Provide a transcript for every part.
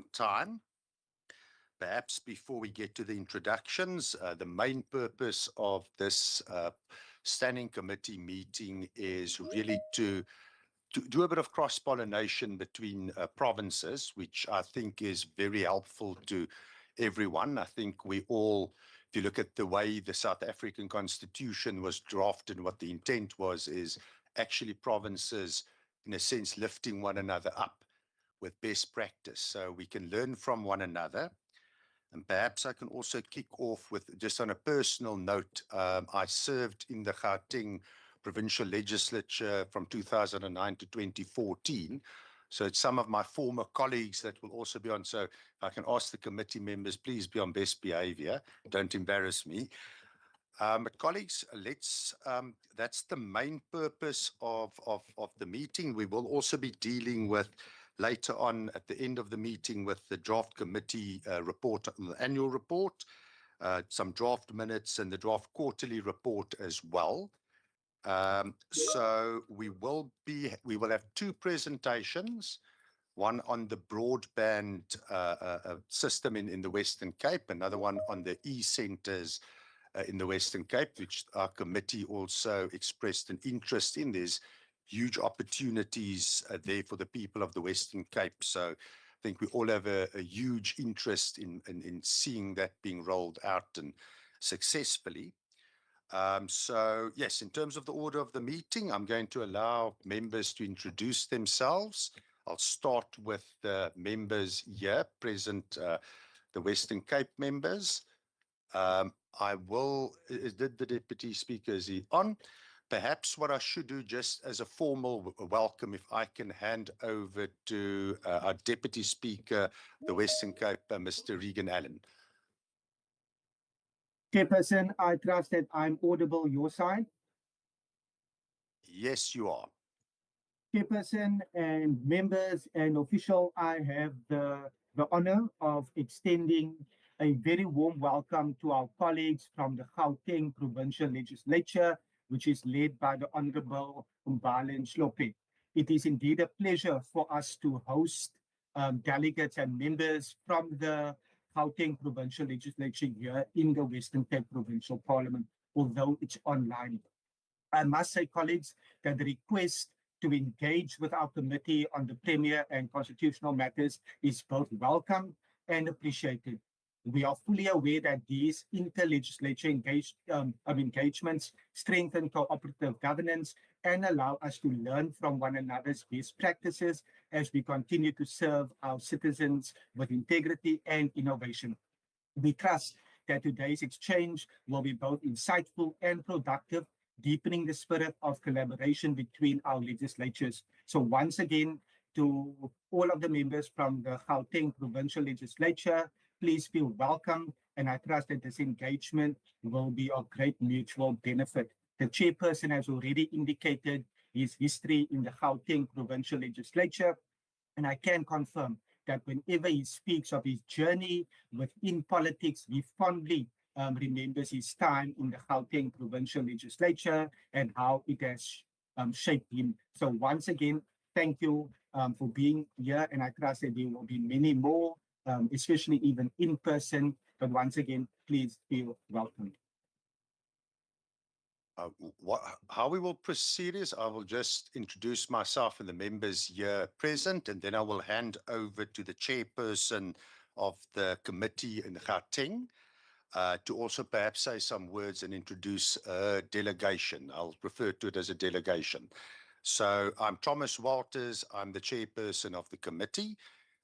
on time. Perhaps before we get to the introductions, the main purpose of this standing committee meeting is really to do a bit of cross-pollination between provinces, which I think is very helpful to everyone. I think we all, if you look at the way the South African Constitution was drafted, what the intent was, is actually provinces, in a sense, lifting one another up with best practice. So we can learn from one another. And perhaps I can also kick off with just on a personal note. I served in the Gauteng Provincial Legislature from 2009 to 2014. So it's some of my former colleagues that will also be on. So if I can ask the committee members, please be on best behavior. Don't embarrass me. But colleagues, that's the main purpose of the meeting. We will also be dealing with later on at the end of the meeting with the draft committee report, the annual report, some draft minutes and the draft quarterly report as well. So we will have two presentations, one on the broadband system in the Western Cape, another one on the e-centers in the Western Cape, which our committee also expressed an interest in. There's huge opportunities there for the people of the Western Cape. So I think we all have a huge interest in seeing that being rolled out and successfully. So yes, in terms of the order of the meeting, I'm going to allow members to introduce themselves. I'll start with the members here present, the Western Cape members. Did the Deputy Speaker, is he on? Perhaps what I should do just as a formal welcome, if I can hand over to our Deputy Speaker, the Western Cape, Mr. Regan Allen. Chairperson, I trust that I'm audible your side. Yes, you are. Chairperson and members and official, I have the honor of extending a very warm welcome to our colleagues from the Gauteng Provincial Legislature, which is led by the Honorable Umbali Shlope. It is indeed a pleasure for us to host delegates and members from the Gauteng Provincial Legislature here in the Western Cape Provincial Parliament, although it's online. I must say, colleagues, that the request to engage with our committee on the Premier and constitutional matters is both welcome and appreciated. We are fully aware that these inter-legislature engagements strengthen cooperative governance and allow us to learn from one another's best practices as we continue to serve our citizens with integrity and innovation. We trust that today's exchange will be both insightful and productive, deepening the spirit of collaboration between our legislatures. So once again, to all of the members from the Gauteng Provincial Legislature, please feel welcome, and I trust that this engagement will be of great mutual benefit. The chairperson has already indicated his history in the Gauteng Provincial Legislature, and I can confirm that whenever he speaks of his journey within politics, he fondly remembers his time in the Gauteng Provincial Legislature and how it has shaped him. So once again, thank you for being here, and I trust that there will be many more, especially even in person. But once again, please feel welcome. How we will proceed is I will just introduce myself and the members here present, and then I will hand over to the chairperson of the committee in Gauteng to also perhaps say some words and introduce a delegation. I'll refer to it as a delegation. So I'm Thomas Walters. I'm the chairperson of the committee.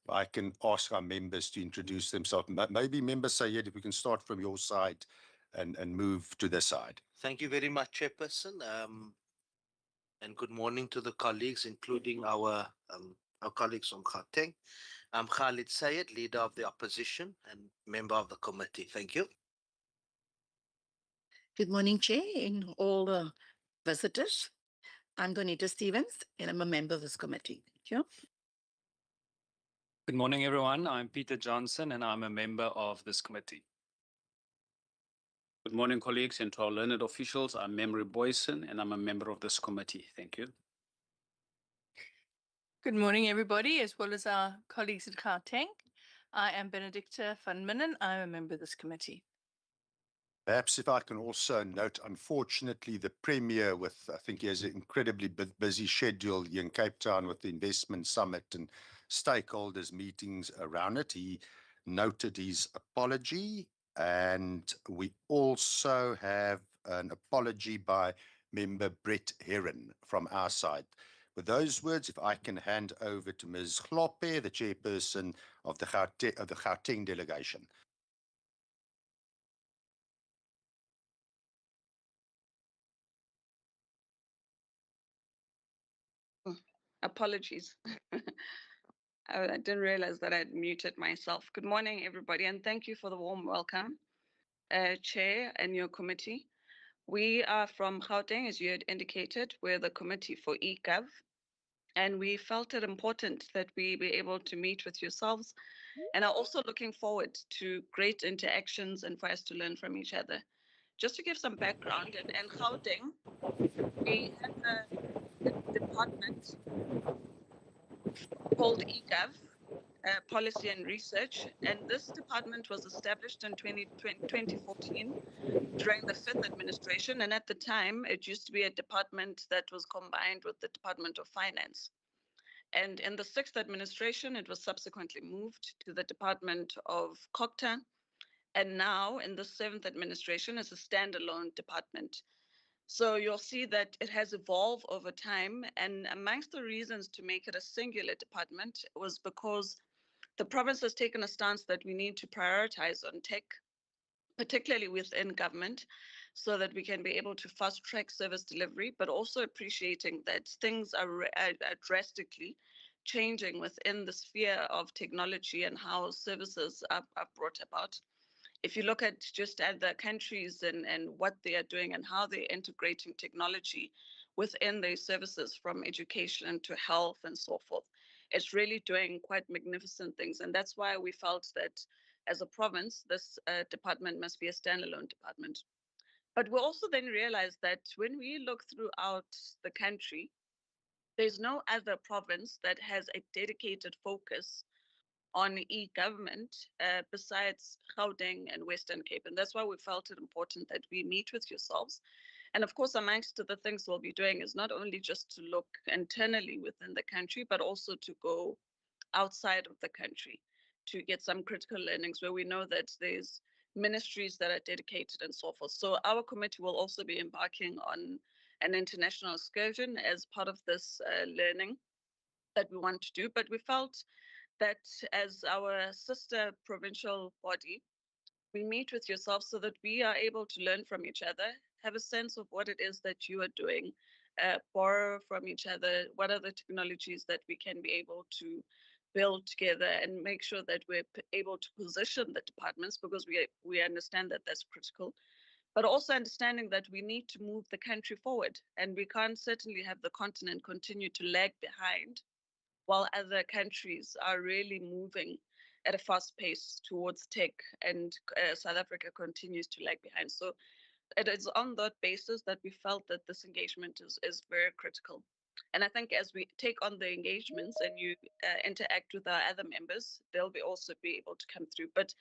I can ask our members to introduce themselves. Maybe Member Sayed, if we can start from your side and move to this side. Thank you very much, Chairperson. And good morning to the colleagues, including our colleagues from Gauteng. I'm Khalid Sayed, leader of the opposition and member of the committee. Thank you. Good morning, Chair, and all the visitors. I'm Donita Stevens, and I'm a member of this committee. Thank you. Good morning, everyone. I'm Peter Johnson, and I'm a member of this committee. Good morning, colleagues, and to our learned officials. I'm Memory Boyson, and I'm a member of this committee. Thank you. Good morning, everybody, as well as our colleagues at Gauteng. I am Benedicta van Minnen. I'm a member of this committee. Perhaps if I can also note, unfortunately, the Premier, with I think he has an incredibly busy schedule here in Cape Town with the investment summit and stakeholders meetings around it. He noted his apology, and we also have an apology by member Brett Heron from our side. With those words, if I can hand over to Ms. Gloppe, the chairperson of the Gauteng delegation. Apologies. I didn't realize that I'd muted myself. Good morning, everybody, and thank you for the warm welcome, Chair and your committee. We are from Gauteng, as you had indicated. We're the committee for eGov, and we felt it important that we be able to meet with yourselves and are also looking forward to great interactions and for us to learn from each other. Just to give some background, in Gauteng, we have a department called eGov, Policy and Research, and this department was established in 2014 during the fifth administration, and at the time it used to be a department that was combined with the Department of Finance. And in the sixth administration, it was subsequently moved to the Department of COGTA, and now in the seventh administration is a standalone department. So you'll see that it has evolved over time, and amongst the reasons to make it a singular department was because the province has taken a stance that we need to prioritize on tech, particularly within government, so that we can be able to fast track service delivery, but also appreciating that things are drastically changing within the sphere of technology and how services are brought about. If you look at just other countries and what they are doing and how they're integrating technology within their services, from education to health and so forth, it's really doing quite magnificent things. And that's why we felt that as a province, this department must be a standalone department. But we also then realized that when we look throughout the country, there's no other province that has a dedicated focus on e-government besides Gauteng and Western Cape. And that's why we felt it important that we meet with yourselves. And of course, amongst the things we'll be doing is not only just to look internally within the country, but also to go outside of the country to get some critical learnings where we know that there's ministries that are dedicated and so forth. So our committee will also be embarking on an international excursion as part of this learning that we want to do. But we felt that as our sister provincial body, we meet with yourself so that we are able to learn from each other, have a sense of what it is that you are doing, borrow from each other, what are the technologies that we can be able to build together, and make sure that we're able to position the departments, because we understand that that's critical, but also understanding that we need to move the country forward, and we can't certainly have the continent continue to lag behind while other countries are really moving at a fast pace towards tech, and South Africa continues to lag behind. So it is on that basis that we felt that this engagement is very critical. And I think as we take on the engagements and you interact with our other members, they'll be also be able to come through. But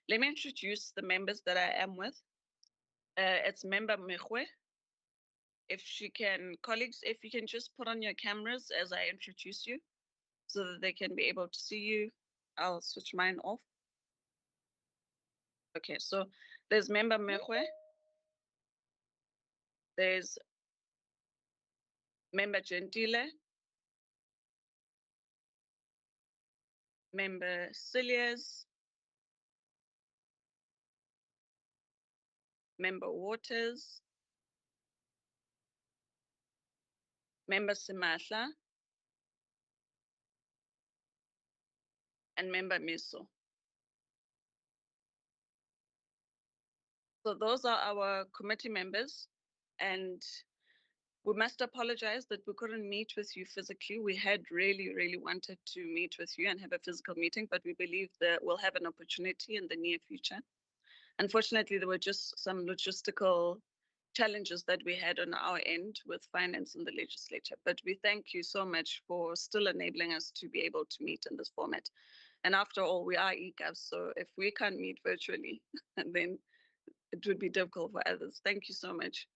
let me introduce the members that I am with. It's member Mekwe. If she can, colleagues, if you can just put on your cameras as I introduce you, so that they can be able to see you. I'll switch mine off. Okay, so there's member Mekwe. There's member Gentile. Member Cilliers. Member Waters. Member Simahla. And member Miso. So those are our committee members, and we must apologize that we couldn't meet with you physically. We had really wanted to meet with you and have a physical meeting, but we believe that we'll have an opportunity in the near future. Unfortunately, there were just some logistical challenges that we had on our end with finance and the legislature, but we thank you so much for still enabling us to be able to meet in this format. And after all, we are EGAV, so if we can't meet virtually, then it would be difficult for others. Thank you so much.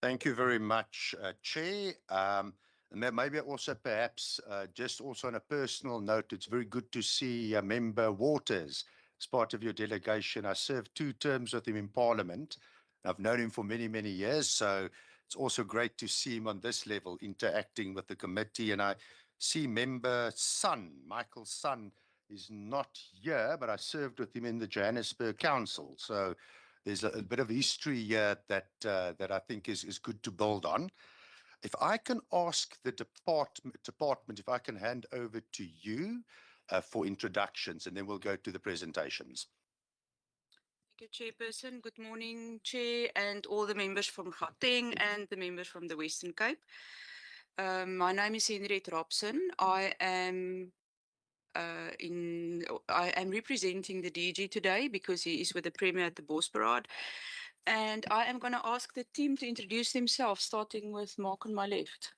Thank you very much, Chair. And then maybe also perhaps just also on a personal note, it's very good to see Member Waters as part of your delegation. I served 2 terms with him in Parliament. I've known him for many, many years, so it's also great to see him on this level interacting with the committee. And I see Member Son, Michael's son, is not here, but I served with him in the Johannesburg Council. So there's a bit of history here that I think is good to build on. If I can ask the department if I can hand over to you for introductions, and then we'll go to the presentations. Thank you, Chairperson. Good morning, Chair, and all the members from Gauteng and the members from the Western Cape. My name is Henriette Robson. I am representing the DG today because he is with the Premier at the Bosparade. And I am going to ask the team to introduce themselves, starting with Mark on my left.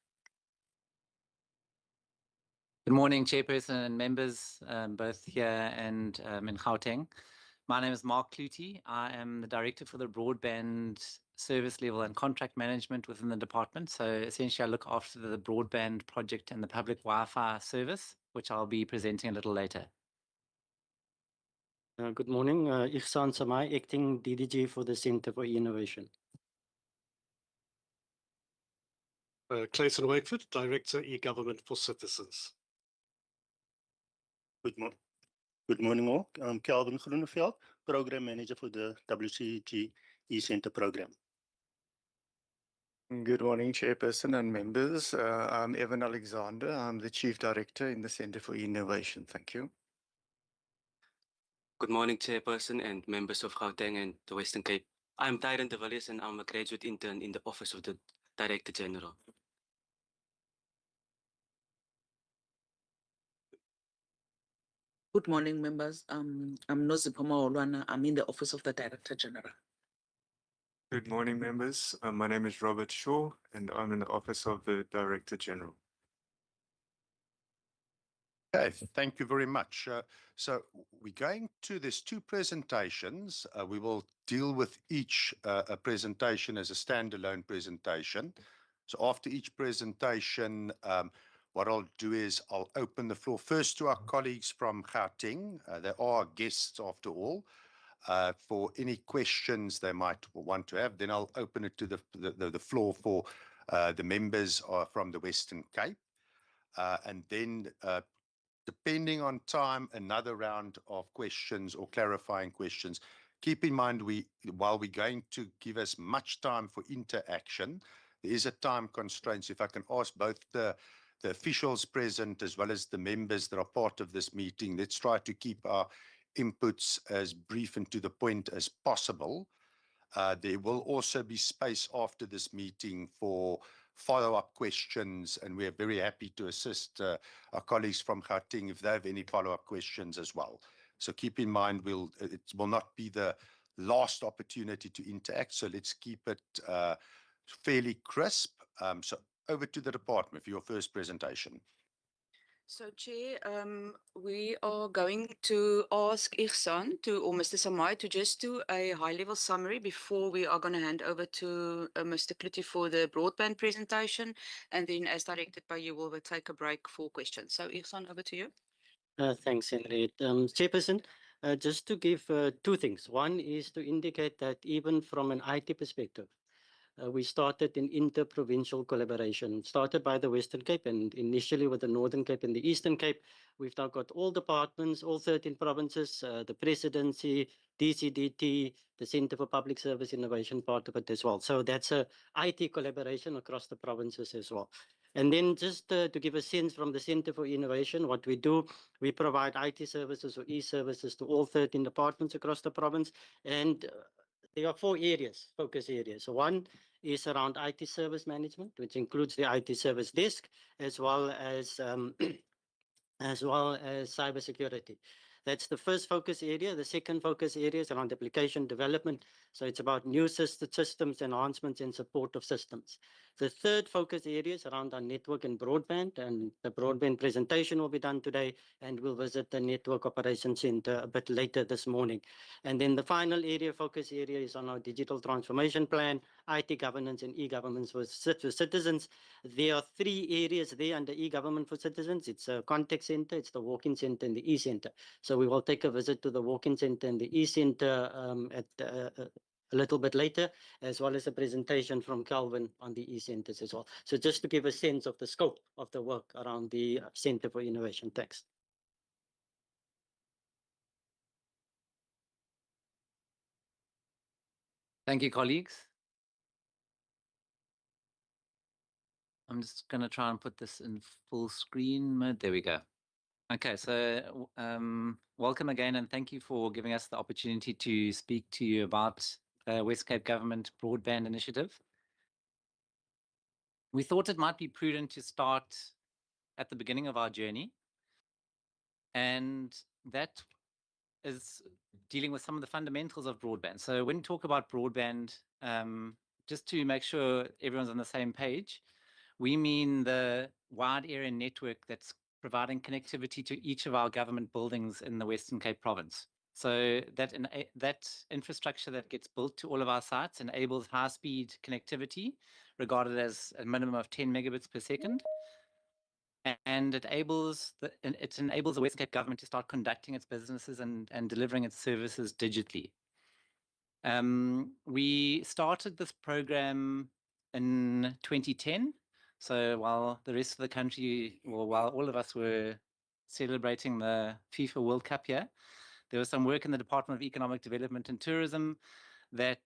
Good morning, Chairperson and members, both here and in Gauteng. My name is Mark Clutie. I am the Director for the Broadband Service Level and Contract Management within the department. So essentially, I look after the broadband project and the public Wi-Fi service, which I'll be presenting a little later. Good morning, Ihsan Samai, Acting DDG for the Centre for Innovation. Clayton Wakeford, Director E-Government for Citizens. Good morning all. I'm Kelvin Groeneveld, Program Manager for the WCG E-Centre Program. Good morning, Chairperson and members. I'm Evan Alexander. I'm the Chief Director in the Centre for Innovation. Thank you. Good morning, Chairperson and members of Gauteng and the Western Cape. I'm Tyron de Villiers and I'm a graduate intern in the Office of the Director General. Good morning, members. I'm Nozipoma Olwana. I'm in the Office of the Director General. Good morning, members. My name is Robert Shaw, and I'm in the Office of the Director General. Okay, thank you very much. So we're going to, there's 2 presentations. We will deal with each a presentation as a standalone presentation. So after each presentation, what I'll do is I'll open the floor first to our colleagues from Gauteng. They are guests after all. For any questions they might want to have, then I'll open it to the floor for the members from the Western Cape. And then depending on time, another round of questions or clarifying questions. Keep in mind, while we're going to give us much time for interaction, there is a time constraint. So if I can ask both the officials present as well as the members that are part of this meeting, let's try to keep our inputs as brief and to the point as possible. There will also be space after this meeting for follow-up questions, and we are very happy to assist our colleagues from Gauteng if they have any follow-up questions as well. So keep in mind, it will not be the last opportunity to interact, so let's keep it fairly crisp. So over to the department for your first presentation. So, Chair, we are going to ask Ihsan or Mr. Samai to just do a high-level summary before we are going to hand over to Mr. Clutie for the broadband presentation. And then, as directed by you, we'll take a break for questions. So, Ihsan, over to you. Thanks, Henriette. Chairperson, just to give 2 things. One is to indicate that even from an IT perspective, we started an inter-provincial collaboration, started by the Western Cape and initially with the Northern Cape and the Eastern Cape. We've now got all departments, all 13 provinces, the presidency, DCDT, the Centre for Public Service Innovation, part of it as well. So that's a IT collaboration across the provinces as well. And then just to give a sense from the Centre for Innovation, what we do, we provide IT services or e-services to all 13 departments across the province. And there are 4 areas, focus areas. So one is around IT service management, which includes the IT service desk, as well as cybersecurity. That's the first focus area. The second focus area is around application development. So it's about new systems, enhancements, and support of systems. The third focus area is around our network and broadband, and the broadband presentation will be done today, and we'll visit the Network Operations Center a bit later this morning. And then the final focus area is on our digital transformation plan, IT governance and e-governance for citizens. There are 3 areas there under e-government for citizens. It's a contact center, it's the walk-in center and the e-center. So we will take a visit to the walk-in center and the e-center a little bit later, as well as a presentation from Calvin on the e-centers as well. So just to give a sense of the scope of the work around the Center for Innovation. Thanks. Thank you, colleagues. I'm just going to try and put this in full screen mode. There we go. Okay, so welcome again, and thank you for giving us the opportunity to speak to you about the West Cape Government Broadband Initiative. We thought it might be prudent to start at the beginning of our journey, and that is dealing with some of the fundamentals of broadband. So when we talk about broadband, just to make sure everyone's on the same page, we mean the wide area network that's providing connectivity to each of our government buildings in the Western Cape province. So that infrastructure that gets built to all of our sites enables high-speed connectivity, regarded as a minimum of 10 megabits per second. And it enables the Western Cape government to start conducting its businesses and delivering its services digitally. We started this program in 2010. So while the rest of the country, well, while all of us were celebrating the FIFA World Cup here, there was some work in the Department of Economic Development and Tourism that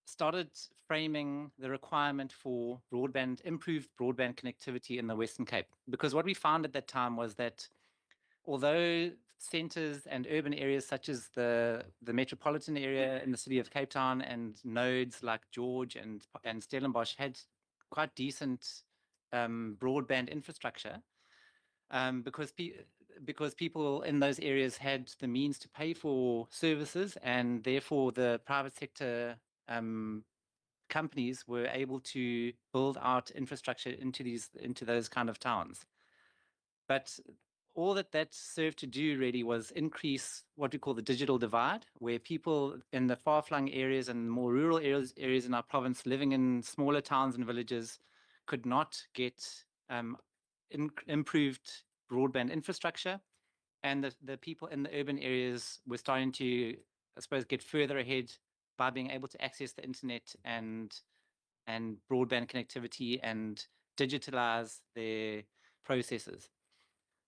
started framing the requirement for improved broadband connectivity in the Western Cape. Because what we found at that time was that although centres and urban areas such as the metropolitan area in the city of Cape Town and nodes like George and Stellenbosch had quite decent broadband infrastructure, because people in those areas had the means to pay for services, and therefore the private sector companies were able to build out infrastructure into those kind of towns. But all that served to do really was increase what we call the digital divide, where people in the far-flung areas and more rural areas in our province living in smaller towns and villages could not get improved broadband infrastructure. And the people in the urban areas were starting to, I suppose, get further ahead by being able to access the internet and broadband connectivity and digitalize their processes.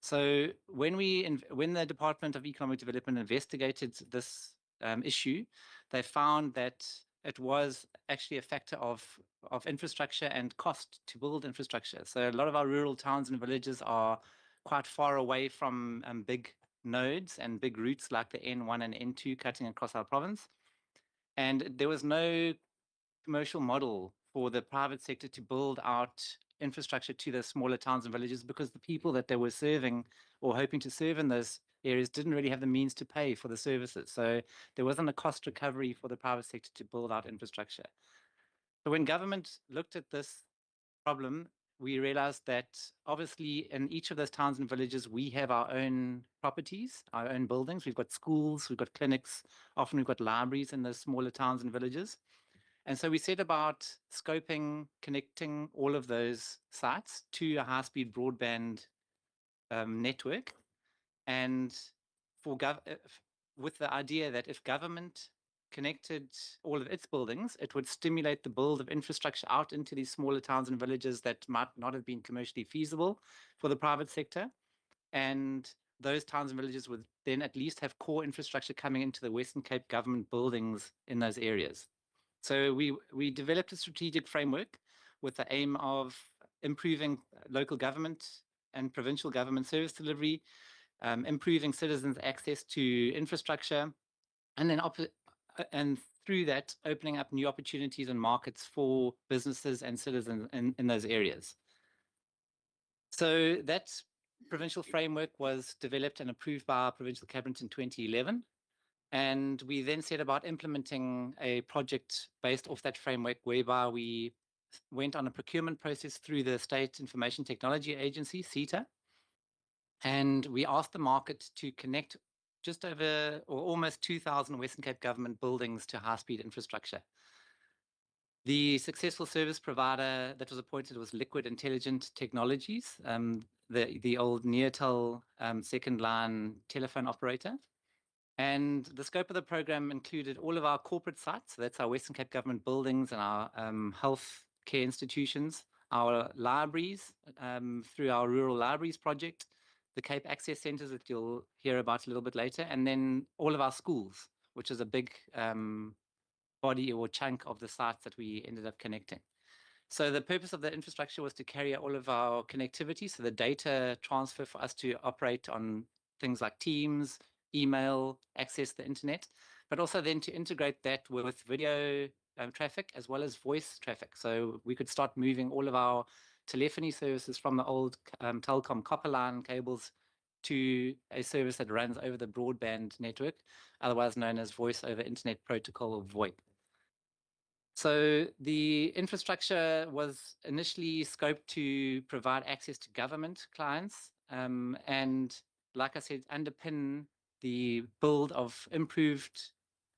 So when the Department of Economic Development investigated this issue, they found that it was actually a factor of infrastructure and cost to build infrastructure. So a lot of our rural towns and villages are quite far away from big nodes and big routes like the N1 and N2 cutting across our province. And there was no commercial model for the private sector to build out infrastructure to the smaller towns and villages, because the people that they were serving or hoping to serve in those areas didn't really have the means to pay for the services. So there wasn't a cost recovery for the private sector to build out infrastructure. So when government looked at this problem, we realized that obviously in each of those towns and villages, we have our own properties, our own buildings. We've got schools, we've got clinics, often we've got libraries in those smaller towns and villages. And so we set about scoping, connecting all of those sites to a high-speed broadband network, and with the idea that if government connected all of its buildings, it would stimulate the build of infrastructure out into these smaller towns and villages that might not have been commercially feasible for the private sector. And those towns and villages would then at least have core infrastructure coming into the Western Cape government buildings in those areas. So we developed a strategic framework with the aim of improving local government and provincial government service delivery, improving citizens' access to infrastructure, and then through that, opening up new opportunities and markets for businesses and citizens in those areas. So that provincial framework was developed and approved by our provincial cabinet in 2011. And we then set about implementing a project based off that framework, whereby we went on a procurement process through the State Information Technology Agency, SETA, and we asked the market to connect just over or almost 2,000 Western Cape government buildings to high-speed infrastructure. The successful service provider that was appointed was Liquid Intelligent Technologies, the old Neotel second line telephone operator. And the scope of the program included all of our corporate sites, so that's our Western Cape government buildings and our health care institutions, our libraries through our Rural Libraries project, the Cape Access Centres that you'll hear about a little bit later, and then all of our schools, which is a big body or chunk of the sites that we ended up connecting. So the purpose of the infrastructure was to carry out all of our connectivity, so the data transfer for us to operate on things like Teams, email, access the internet, but also then to integrate that with video traffic as well as voice traffic. So we could start moving all of our telephony services from the old Telkom copper line cables to a service that runs over the broadband network, otherwise known as Voice over Internet Protocol or VoIP. So the infrastructure was initially scoped to provide access to government clients and, like I said, underpin the build of improved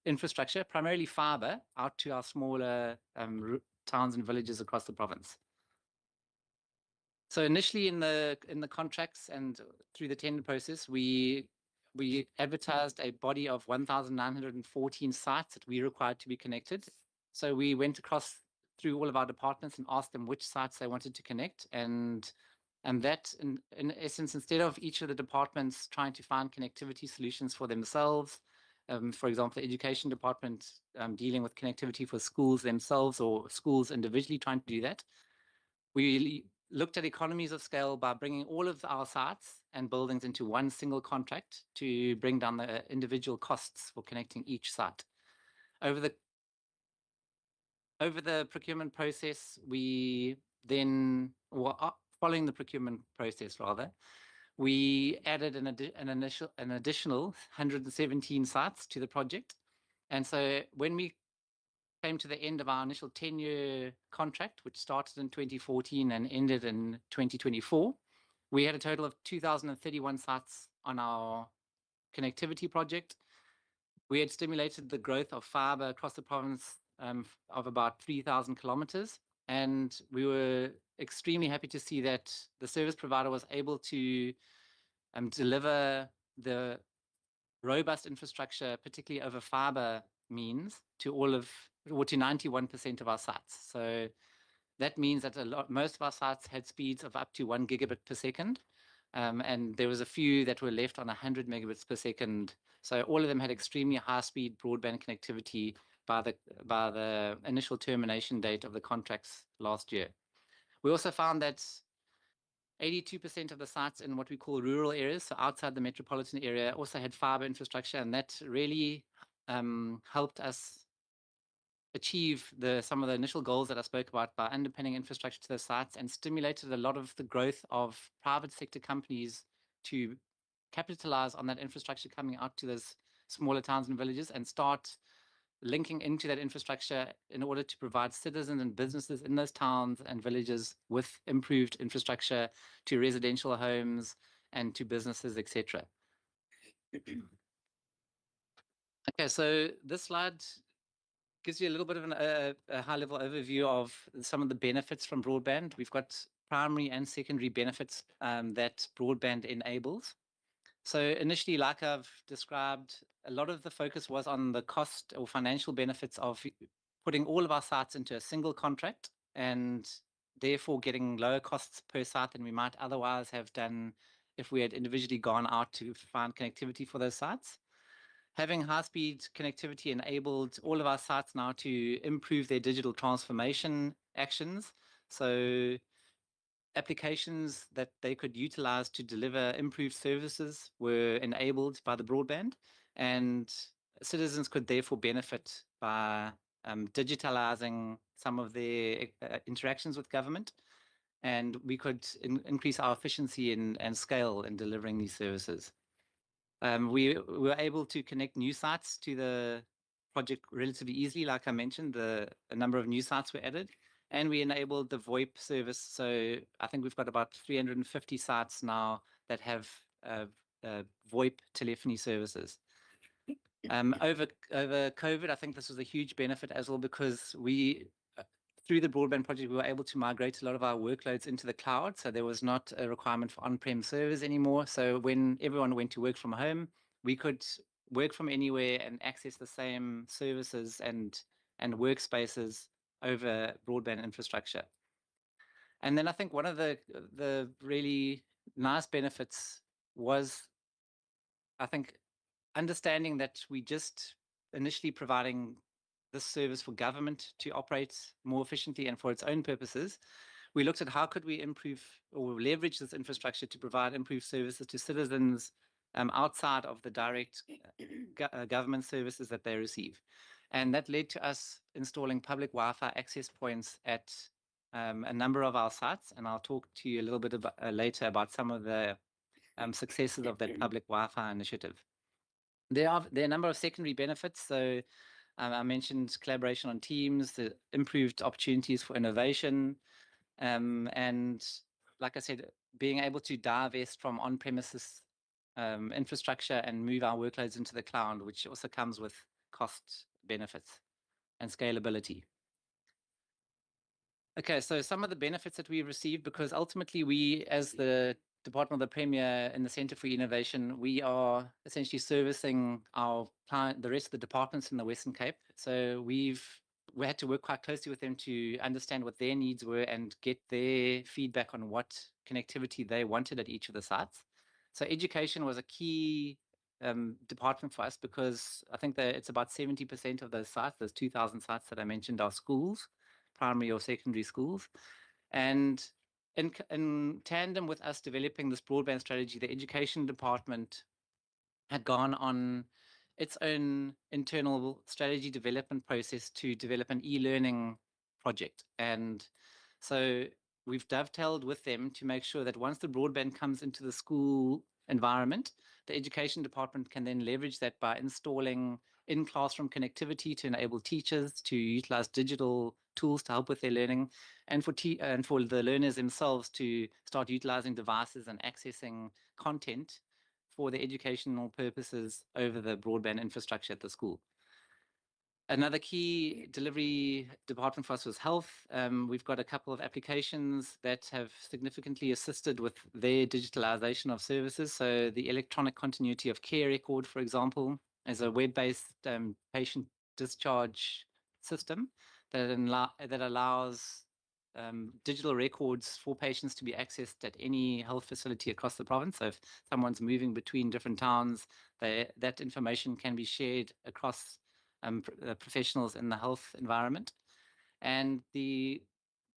infrastructure, primarily fiber, out to our smaller towns and villages across the province. So initially in the contracts and through the tender process, we advertised a body of 1,914 sites that we required to be connected. So we went across through all of our departments and asked them which sites they wanted to connect. And that, in essence, instead of each of the departments trying to find connectivity solutions for themselves, for example, the education department dealing with connectivity for schools themselves or schools individually trying to do that, we looked at economies of scale by bringing all of our sites and buildings into one single contract to bring down the individual costs for connecting each site. Over the procurement process, we then, following the procurement process rather, we added an additional 117 sites to the project. And so when we came to the end of our initial 10-year contract, which started in 2014 and ended in 2024, we had a total of 2,031 sites on our connectivity project. We had stimulated the growth of fiber across the province of about 3,000 kilometers. And we were extremely happy to see that the service provider was able to deliver the robust infrastructure, particularly over fiber means, to 91% of our sites. So that means that most of our sites had speeds of up to 1 gigabit per second. And there was a few that were left on 100 megabits per second. So all of them had extremely high-speed broadband connectivity by the initial termination date of the contracts last year. We also found that 82% of the sites in what we call rural areas, so outside the metropolitan area, also had fiber infrastructure, and that really helped us achieve some of the initial goals that I spoke about by underpinning infrastructure to the sites and stimulated a lot of the growth of private sector companies to capitalize on that infrastructure coming out to those smaller towns and villages and start linking into that infrastructure in order to provide citizens and businesses in those towns and villages with improved infrastructure to residential homes and to businesses, etc. Okay, so this slide gives you a little bit of a high-level overview of some of the benefits from broadband. We've got primary and secondary benefits that broadband enables. So initially, like I've described, a lot of the focus was on the cost or financial benefits of putting all of our sites into a single contract and therefore getting lower costs per site than we might otherwise have done if we had individually gone out to find connectivity for those sites. Having high-speed connectivity enabled all of our sites now to improve their digital transformation actions. So applications that they could utilize to deliver improved services were enabled by the broadband, and citizens could therefore benefit by digitalizing some of their interactions with government, and we could increase our efficiency and scale in delivering these services. We were able to connect new sites to the project relatively easily. Like I mentioned, a number of new sites were added. And we enabled the VoIP service. So I think we've got about 350 sites now that have VoIP telephony services. Over COVID, I think this was a huge benefit as well, because through the broadband project, we were able to migrate a lot of our workloads into the cloud. So there was not a requirement for on-prem servers anymore. So when everyone went to work from home, we could work from anywhere and access the same services and workspaces over broadband infrastructure. And then I think one of the really nice benefits was, I think, understanding that we just initially providing this service for government to operate more efficiently and for its own purposes. We looked at how could we improve or leverage this infrastructure to provide improved services to citizens outside of the direct government services that they receive. And that led to us installing public Wi-Fi access points at a number of our sites. And I'll talk to you a little bit about, later about some of the successes of that public Wi-Fi initiative. There are a number of secondary benefits. So I mentioned collaboration on teams, the improved opportunities for innovation, and like I said, being able to divest from on-premises infrastructure and move our workloads into the cloud, which also comes with cost benefits and scalability. Okay, so some of the benefits that we received, because ultimately we, as the Department of the Premier in the Centre for Innovation, we are essentially servicing our client, the rest of the departments in the Western Cape. So we had to work quite closely with them to understand what their needs were and get their feedback on what connectivity they wanted at each of the sites. So education was a key department for us, because I think that it's about 70% of those sites, those 2,000 sites that I mentioned, are schools, primary or secondary schools. And in tandem with us developing this broadband strategy, the education department had gone on its own internal strategy development process to develop an e-learning project. And so we've dovetailed with them to make sure that once the broadband comes into the school environment, the education department can then leverage that by installing in-classroom connectivity to enable teachers to utilize digital tools to help with their learning, and for the learners themselves to start utilizing devices and accessing content for the educational purposes over the broadband infrastructure at the school. Another key delivery department for us was health. We've got a couple of applications that have significantly assisted with their digitalization of services. So the electronic continuity of care record, for example, is a web-based patient discharge system that allows digital records for patients to be accessed at any health facility across the province. So if someone's moving between different towns, that information can be shared across professionals in the health environment. And the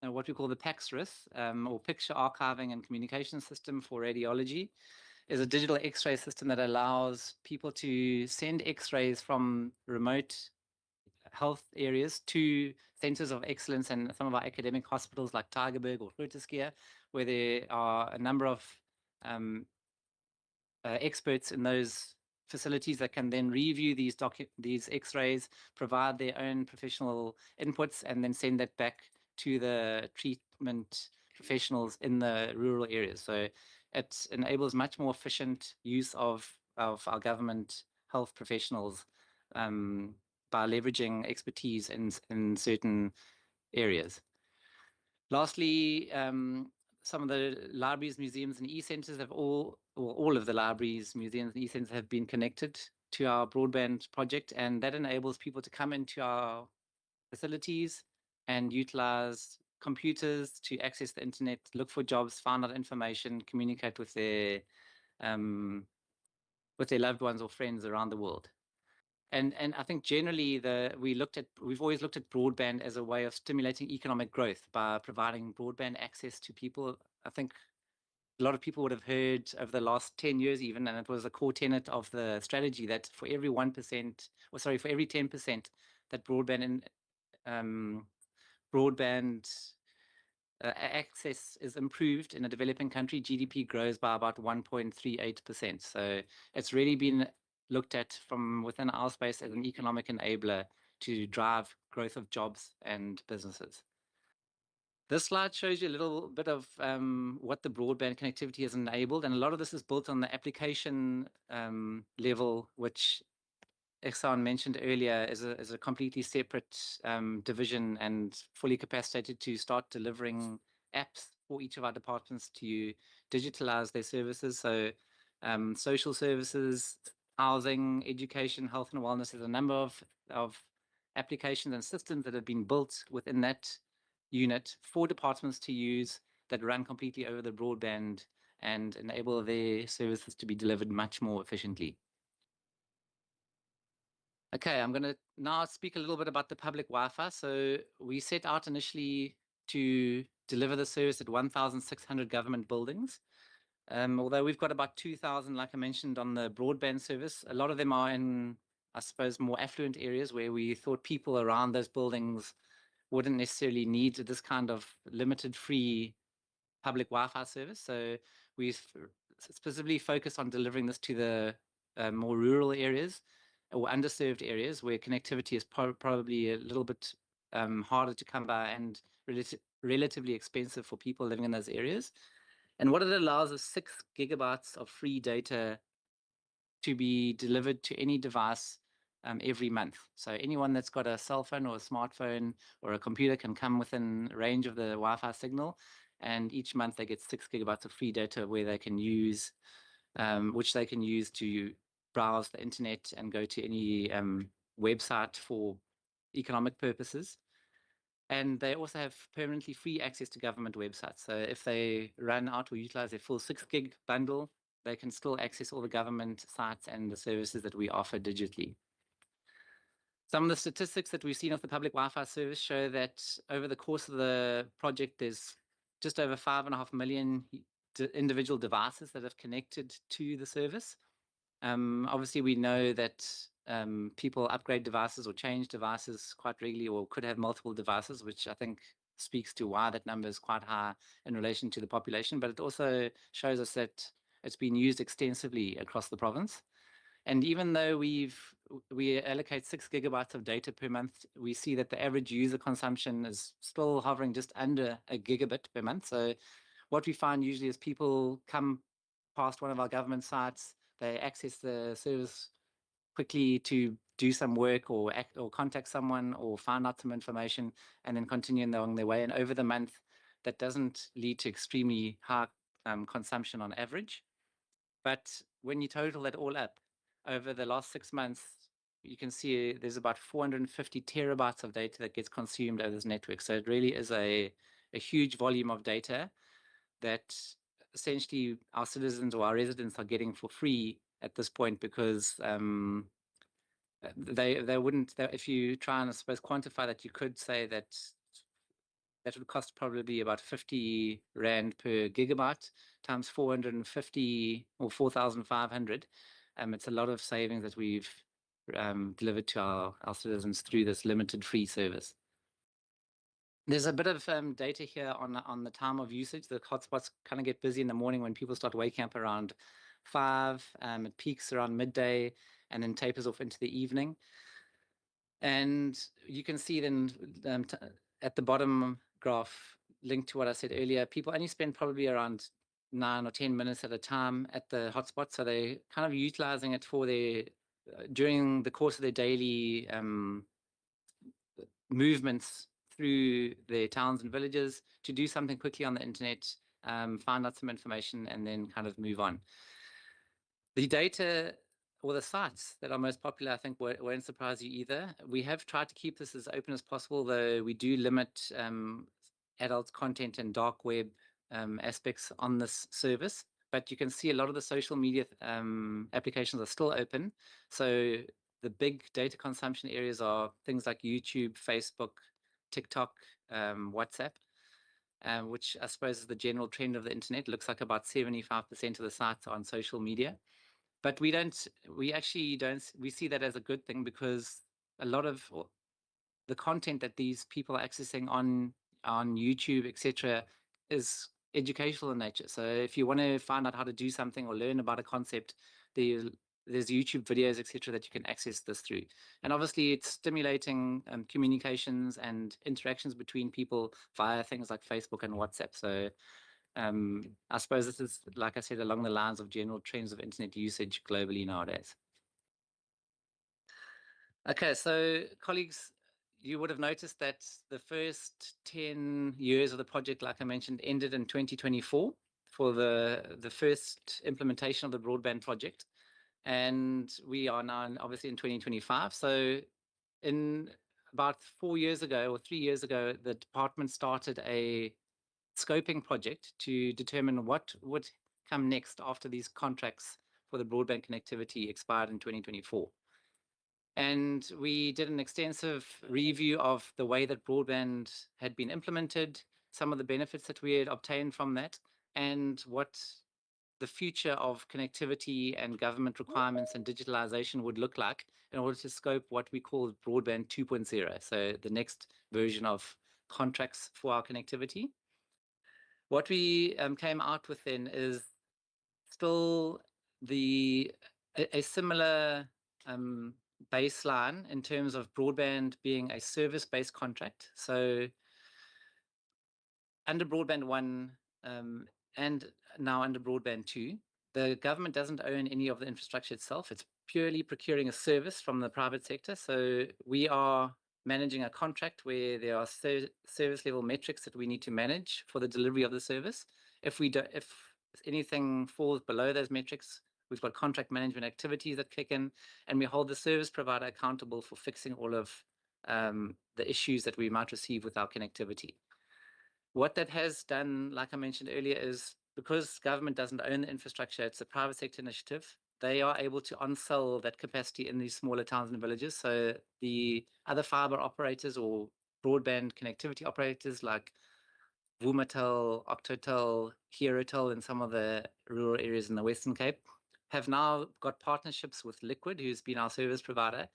what we call the PACSRIS, or Picture Archiving and Communication System for Radiology, is a digital X-ray system that allows people to send X-rays from remote health areas to centers of excellence and some of our academic hospitals like Tygerberg or Grooteskier, where there are a number of experts in those facilities that can then review these X-rays, provide their own professional inputs, and then send that back to the treatment professionals in the rural areas. So it enables much more efficient use of our government health professionals by leveraging expertise in certain areas. Lastly, some of the libraries, museums, and e-centers have all of the libraries, museums, and e-centers have been connected to our broadband project, and that enables people to come into our facilities and utilize computers to access the internet, look for jobs, find out information, communicate with their loved ones or friends around the world. And I think generally we've always looked at broadband as a way of stimulating economic growth by providing broadband access to people. I think a lot of people would have heard over the last 10 years even, and it was a core tenet of the strategy, that for every 1%, or sorry, for every 10% that broadband access is improved in a developing country, GDP grows by about 1.38%. So it's really been looked at from within our space as an economic enabler to drive growth of jobs and businesses. This slide shows you a little bit of what the broadband connectivity has enabled, and a lot of this is built on the application level, which Ihsan mentioned earlier is a completely separate division and fully capacitated to start delivering apps for each of our departments to digitalize their services. So social services, housing, education, health and wellness, there's a number of applications and systems that have been built within that unit for departments to use that run completely over the broadband and enable their services to be delivered much more efficiently. Okay, I'm going to now speak a little bit about the public Wi-Fi. So we set out initially to deliver the service at 1,600 government buildings. Although we've got about 2,000, like I mentioned, on the broadband service, a lot of them are in, I suppose, more affluent areas where we thought people around those buildings wouldn't necessarily need this kind of limited free public Wi-Fi service. So we specifically focus on delivering this to the more rural areas or underserved areas where connectivity is probably a little bit harder to come by and relatively expensive for people living in those areas. And what it allows is 6 gigabytes of free data to be delivered to any device every month. So anyone that's got a cell phone or a smartphone or a computer can come within range of the Wi-Fi signal, and each month they get 6 gigabytes of free data where they can use, which they can use to browse the internet and go to any website for economic purposes. And they also have permanently free access to government websites. So if they run out or utilize their full 6 gig bundle, they can still access all the government sites and the services that we offer digitally. Some of the statistics that we've seen of the public Wi-Fi service show that over the course of the project, there's just over 5.5 million individual devices that have connected to the service. Obviously, we know that people upgrade devices or change devices quite regularly or could have multiple devices, which I think speaks to why that number is quite high in relation to the population. But it also shows us that it's been used extensively across the province. And even though we allocate 6 gigabytes of data per month, we see that the average user consumption is still hovering just under a gigabit per month. So what we find usually is people come past one of our government sites, they access the service quickly to do some work or contact someone or find out some information and then continue along their way. And over the month, that doesn't lead to extremely high consumption on average. But when you total that all up, over the last 6 months, you can see there's about 450 terabytes of data that gets consumed over this network. So it really is a huge volume of data that essentially our citizens or our residents are getting for free at this point, because they wouldn't, if you try and I suppose quantify that, you could say that that would cost probably about 50 Rand per gigabyte times 450 or 4,500. It's a lot of savings that we've delivered to our citizens through this limited free service. There's a bit of data here on the time of usage. The hotspots kind of get busy in the morning when people start waking up around 5. It peaks around midday and then tapers off into the evening. And you can see then at the bottom graph, linked to what I said earlier, people only spend probably around 9 or 10 minutes at a time at the hotspot. So they're kind of utilizing it for their, during the course of their daily movements through their towns and villages to do something quickly on the internet, find out some information, and then kind of move on. The data or the sites that are most popular, I think, won't surprise you either. We have tried to keep this as open as possible, though we do limit adult content and dark web aspects on this service. But you can see a lot of the social media applications are still open. So the big data consumption areas are things like YouTube, Facebook, TikTok, WhatsApp, which I suppose is the general trend of the internet. It looks like about 75% of the sites are on social media. But we see that as a good thing, because a lot of the content that these people are accessing on YouTube, etc., is educational in nature. So if you want to find out how to do something or learn about a concept, there are there's YouTube videos, etc., that you can access this through. And obviously, it's stimulating communications and interactions between people via things like Facebook and WhatsApp. So I suppose this is, like I said, along the lines of general trends of internet usage globally nowadays. Okay, so colleagues, you would have noticed that the first 10 years of the project, like I mentioned, ended in 2024 for the first implementation of the broadband project. And we are now obviously in 2025. So in about 4 years ago or 3 years ago, the department started a scoping project to determine what would come next after these contracts for the broadband connectivity expired in 2024. And we did an extensive review of the way that broadband had been implemented, some of the benefits that we had obtained from that, and what the future of connectivity and government requirements and digitalization would look like in order to scope what we call broadband 2.0, so the next version of contracts for our connectivity. What we came out with then is still a similar baseline in terms of broadband being a service-based contract. So under broadband 1 and now under broadband 2, the government doesn't own any of the infrastructure itself. It's purely procuring a service from the private sector. So we are managing a contract where there are service level metrics that we need to manage for the delivery of the service. If anything falls below those metrics, we've got contract management activities that kick in, and we hold the service provider accountable for fixing all of the issues that we might receive with our connectivity. What that has done, like I mentioned earlier, is because government doesn't own the infrastructure, it's a private sector initiative, they are able to on-sell that capacity in these smaller towns and villages. So the other fiber operators or broadband connectivity operators like Vumatel, Octotel, Herotel in some of the rural areas in the Western Cape have now got partnerships with Liquid, who's been our service provider,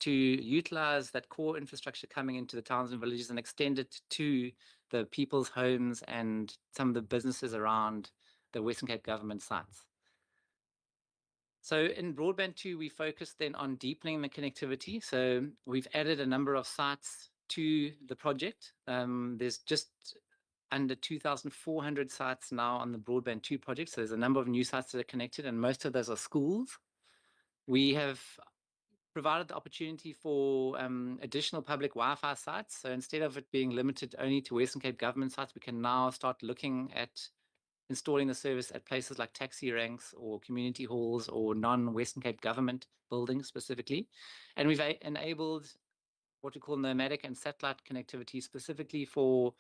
to utilize that core infrastructure coming into the towns and villages and extend it to the people's homes and some of the businesses around the Western Cape government sites. So in broadband 2, we focused then on deepening the connectivity. So we've added a number of sites to the project. There's just under 2,400 sites now on the broadband 2 project. So there's a number of new sites that are connected, and most of those are schools. We have provided the opportunity for additional public Wi-Fi sites. So instead of it being limited only to Western Cape government sites, we can now start looking at installing the service at places like taxi ranks or community halls or non-Western Cape government buildings specifically. And we've enabled what we call nomadic and satellite connectivity specifically for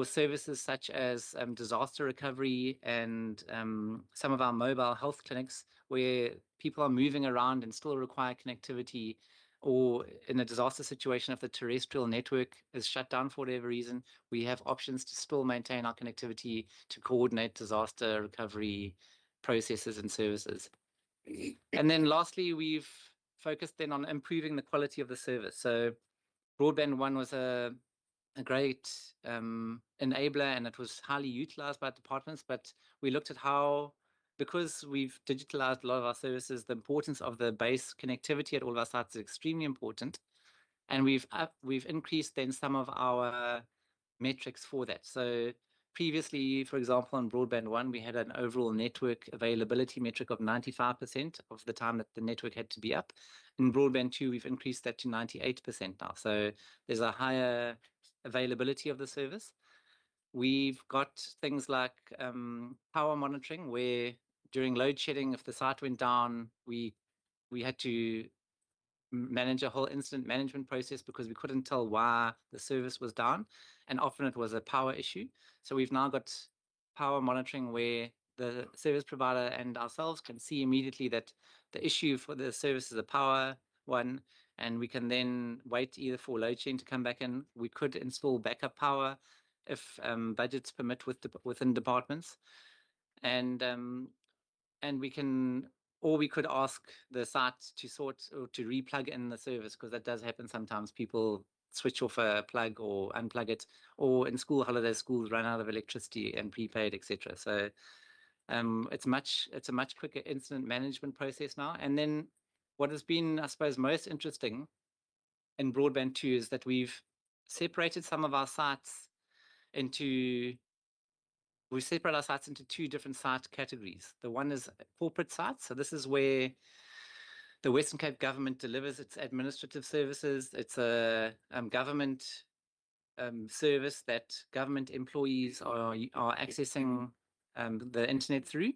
services such as disaster recovery and some of our mobile health clinics where people are moving around and still require connectivity, or in a disaster situation, if the terrestrial network is shut down for whatever reason, we have options to still maintain our connectivity to coordinate disaster recovery processes and services. And then lastly, we've focused then on improving the quality of the service. So broadband 1 was a great enabler, and it was highly utilized by departments, but we looked at how, because we've digitalized a lot of our services, the importance of the base connectivity at all of our sites is extremely important, and we've increased then some of our metrics for that. So previously, for example, on broadband 1, we had an overall network availability metric of 95% of the time that the network had to be up. In broadband 2, we've increased that to 98% now. So there's a higher availability of the service. We've got things like power monitoring, where during load shedding, if the site went down, we had to manage a whole incident management process because we couldn't tell why the service was down, and often it was a power issue. So we've now got power monitoring where the service provider and ourselves can see immediately that the issue for the service is a power one, and we can then wait either for load shedding to come back in. We could install backup power if budgets permit within departments, and we can, or we could ask the site to sort or to replug in the service, because that does happen sometimes. People switch off a plug or unplug it, or in school holidays, schools run out of electricity and prepaid, etc. So It's a much quicker incident management process now. And then what has been, I suppose, most interesting in broadband 2 is that we've separated some of our sites into two different site categories. The one is corporate sites. So this is where the Western Cape government delivers its administrative services. It's a government service that government employees are accessing the internet through.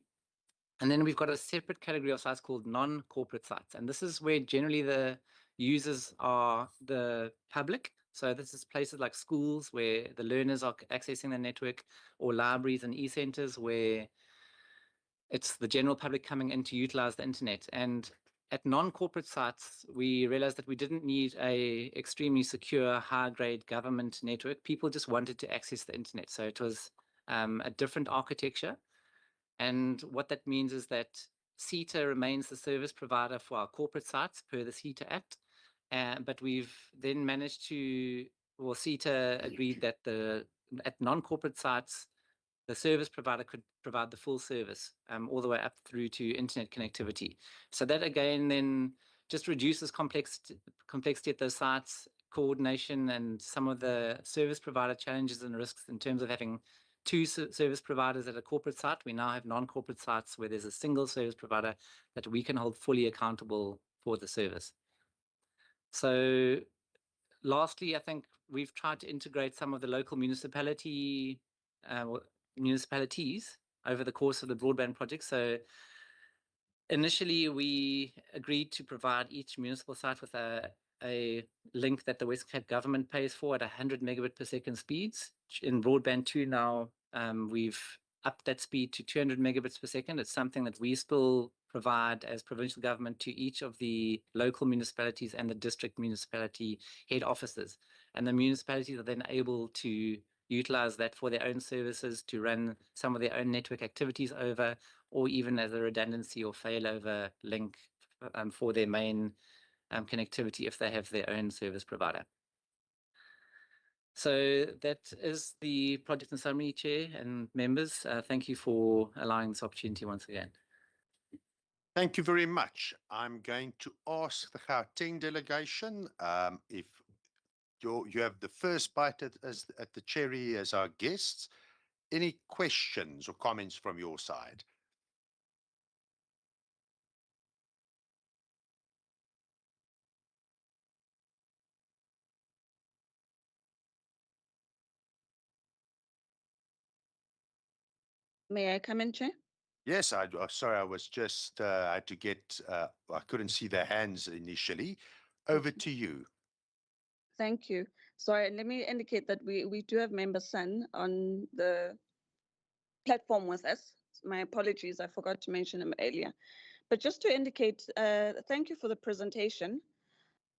And then we've got a separate category of sites called non-corporate sites. And this is where generally the users are the public. So this is places like schools where the learners are accessing the network, or libraries and e-centers where it's the general public coming in to utilize the internet. And at non-corporate sites, we realized that we didn't need a extremely secure, high-grade government network. People just wanted to access the internet. So it was a different architecture. And what that means is that CETA remains the service provider for our corporate sites per the CETA Act. But we've then managed to, well, CETA agreed that at non-corporate sites, the service provider could provide the full service all the way up through to internet connectivity. So that again then just reduces complexity at those sites, coordination, and some of the service provider challenges and risks in terms of having two service providers at a corporate site. We now have non-corporate sites where there's a single service provider that we can hold fully accountable for the service. So lastly, I think we've tried to integrate some of the local municipalities over the course of the broadband project. So initially, we agreed to provide each municipal site with a link that the Western Cape government pays for at 100 megabit per second speeds. In broadband 2 now, we've upped that speed to 200 megabits per second. It's something that we still provide as provincial government to each of the local municipalities and the district municipality head offices. And the municipalities are then able to utilize that for their own services, to run some of their own network activities over, or even as a redundancy or failover link for their main connectivity if they have their own service provider. So that is the project in summary, Chair and members. Thank you for allowing this opportunity once again. Thank you very much. I'm going to ask the Gauteng delegation if you have the first bite at the cherry as our guests. Any questions or comments from your side? May I come in, Chair? Yes, sorry, I was just, I had to get, I couldn't see their hands initially. Over to you. Thank you. Sorry, let me indicate that we do have member Sun on the platform with us. My apologies, I forgot to mention him earlier. But just to indicate, thank you for the presentation.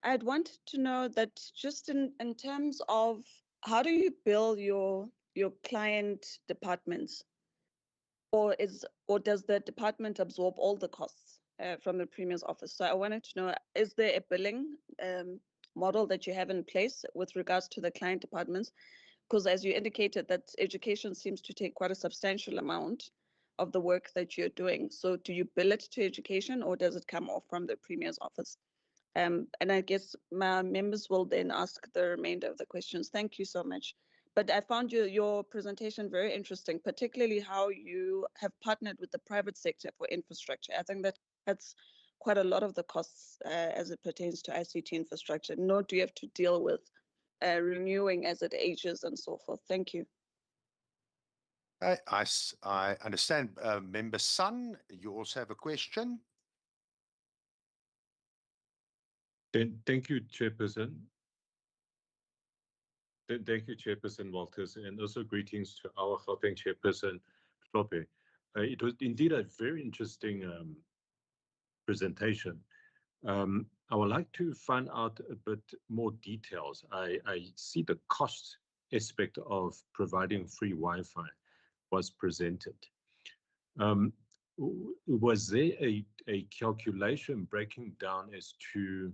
I'd wanted to know that just in terms of how do you bill your client departments? Or does the department absorb all the costs from the Premier's office? So I wanted to know, is there a billing model that you have in place with regards to the client departments? Because as you indicated, that education seems to take quite a substantial amount of the work that you're doing. So do you bill it to education, or does it come off from the Premier's office? And I guess my members will then ask the remainder of the questions. Thank you so much. But I found your presentation very interesting, particularly how you have partnered with the private sector for infrastructure. I think that's quite a lot of the costs as it pertains to ICT infrastructure. Nor do you have to deal with renewing as it ages and so forth. Thank you. I understand. Member Sun, you also have a question? Thank you, Chairperson. Thank you, Chairperson Walters, and also greetings to our Gauteng Chairperson, Flope. It was indeed a very interesting presentation. I would like to find out a bit more details. I see the cost aspect of providing free Wi-Fi was presented. Was there a calculation breaking down as to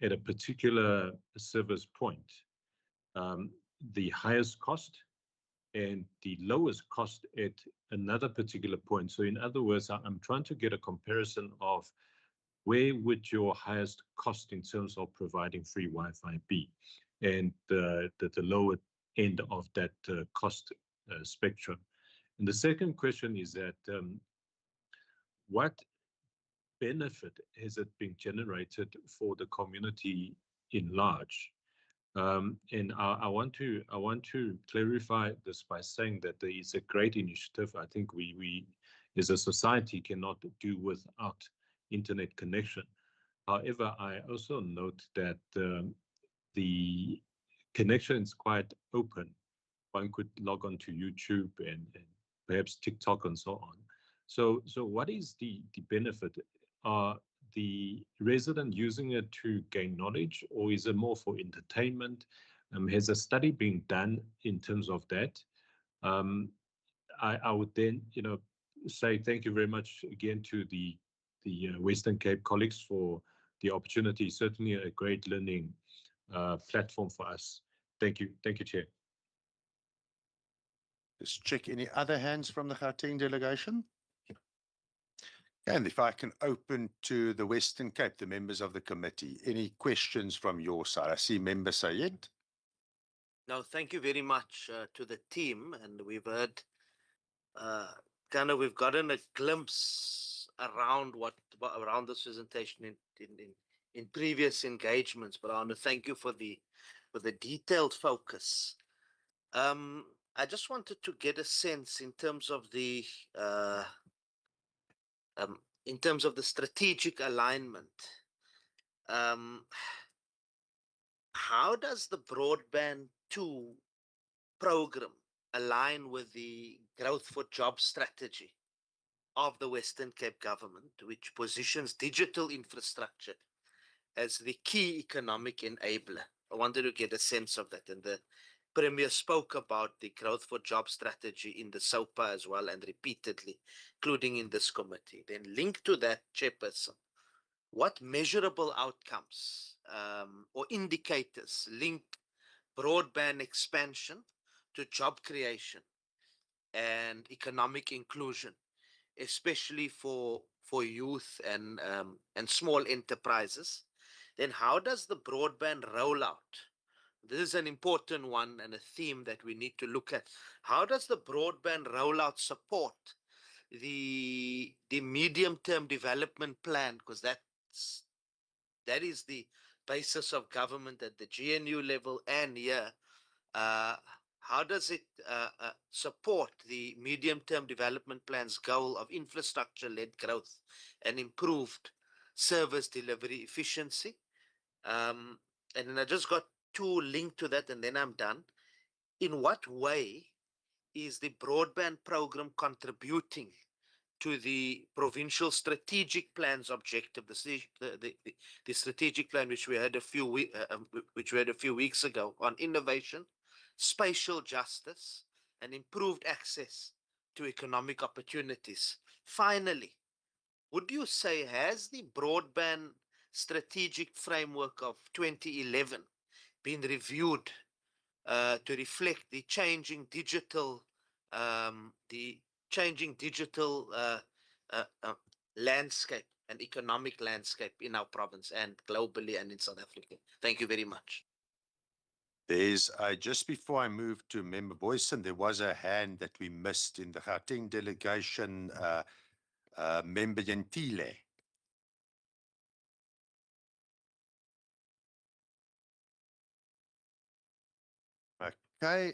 at a particular service point, the highest cost and the lowest cost at another particular point. So in other words, I'm trying to get a comparison of where would your highest cost in terms of providing free Wi-Fi be, and the lower end of that cost spectrum. And the second question is that what benefit has it been generated for the community in large? And I want to clarify this by saying that there is a great initiative. I think we as a society cannot do without internet connection. However, I also note that the connection is quite open. One could log on to YouTube and perhaps TikTok and so on. So what is the benefit? Are the resident using it to gain knowledge, or is it more for entertainment? Has a study been done in terms of that? I would then, say thank you very much again to the Western Cape colleagues for the opportunity. Certainly a great learning platform for us. Thank you, Chair. Just check any other hands from the Gauteng delegation. And if I can open to the Western Cape, the members of the committee, any questions from your side? I see Member Sayed. No, thank you very much to the team, and we've heard we've gotten a glimpse around around this presentation in previous engagements, but I want to thank you for the detailed focus. I just wanted to get a sense in terms of the strategic alignment. How does the Broadband 2 program align with the growth for jobs strategy of the Western Cape government, which positions digital infrastructure as the key economic enabler? I wanted to get a sense of that. And the Premier spoke about the growth for jobs strategy in the SOPA as well, and repeatedly, including in this committee. Then linked to that, Chairperson, what measurable outcomes or indicators link broadband expansion to job creation and economic inclusion, especially for youth and small enterprises? Then how does the broadband rollout, this is an important one and a theme that we need to look at, how does the broadband rollout support the medium-term development plan? Because that is the basis of government at the GNU level and here. How does it support the medium-term development plan's goal of infrastructure-led growth and improved service delivery efficiency? And then I just got two linked to that, and then I'm done. In what way is the broadband program contributing to the provincial strategic plan's objective, the strategic plan which we had a few weeks ago on innovation, spatial justice, and improved access to economic opportunities? Finally, would you say, has the broadband strategic framework of 2011 been reviewed to reflect the changing digital landscape and economic landscape in our province and globally and in South Africa? Thank you very much. There's just before I move to Member Boyson, there was a hand that we missed in the Gauteng delegation, Member Gentile. Okay,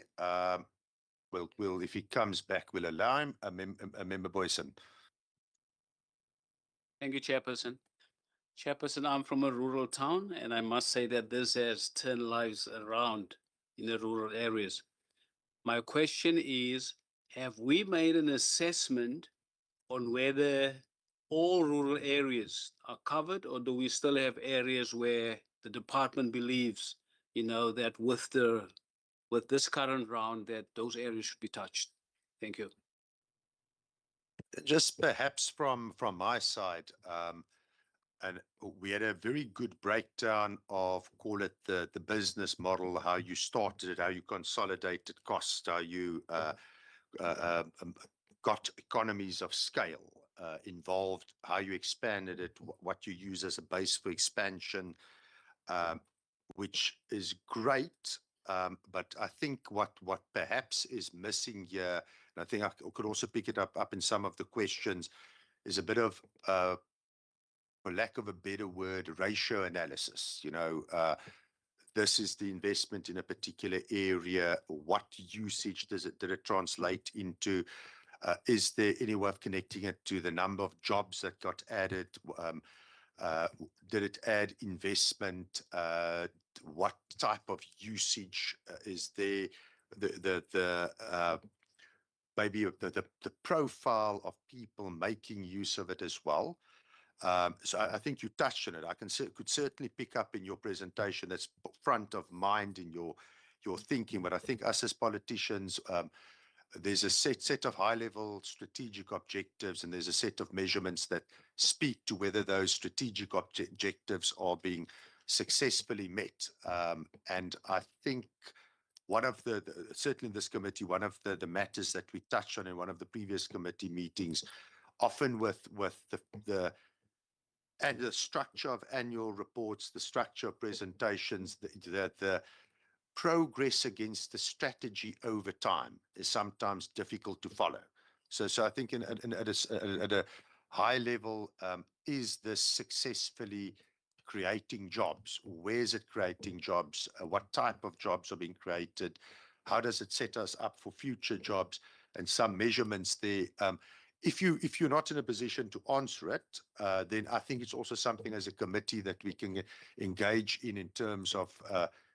we'll if he comes back, we'll allow him. Member Boyson. Thank you, Chairperson. Chairperson, I'm from a rural town, and I must say that this has turned lives around in the rural areas. My question is, have we made an assessment on whether all rural areas are covered, or do we still have areas where the department believes, that with this current round, that those areas should be touched? Thank you. Just perhaps from my side, and we had a very good breakdown of, call it the business model, how you started it, how you consolidated costs, how you got economies of scale involved, how you expanded it, what you use as a base for expansion, which is great. But I think what perhaps is missing here, and I think I could also pick it up in some of the questions, is a bit of, for lack of a better word, ratio analysis. This is the investment in a particular area. What usage did it translate into? Is there any way of connecting it to the number of jobs that got added? Did it add investment? What type of usage is there? Maybe the profile of people making use of it as well. So I think you touched on it. I could certainly pick up in your presentation that's front of mind in your thinking. But I think us as politicians, there's a set of high-level strategic objectives, and there's a set of measurements that speak to whether those strategic objectives are being successfully met. And I think one of certainly in this committee, one of the matters that we touched on in one of the previous committee meetings, often with the structure of annual reports, the structure of presentations, the progress against the strategy over time is sometimes difficult to follow. So I think at a high level, is this successfully creating jobs? Where is it creating jobs? What type of jobs are being created? How does it set us up for future jobs? And some measurements there. If you're not in a position to answer it, then I think it's also something as a committee that we can engage in terms of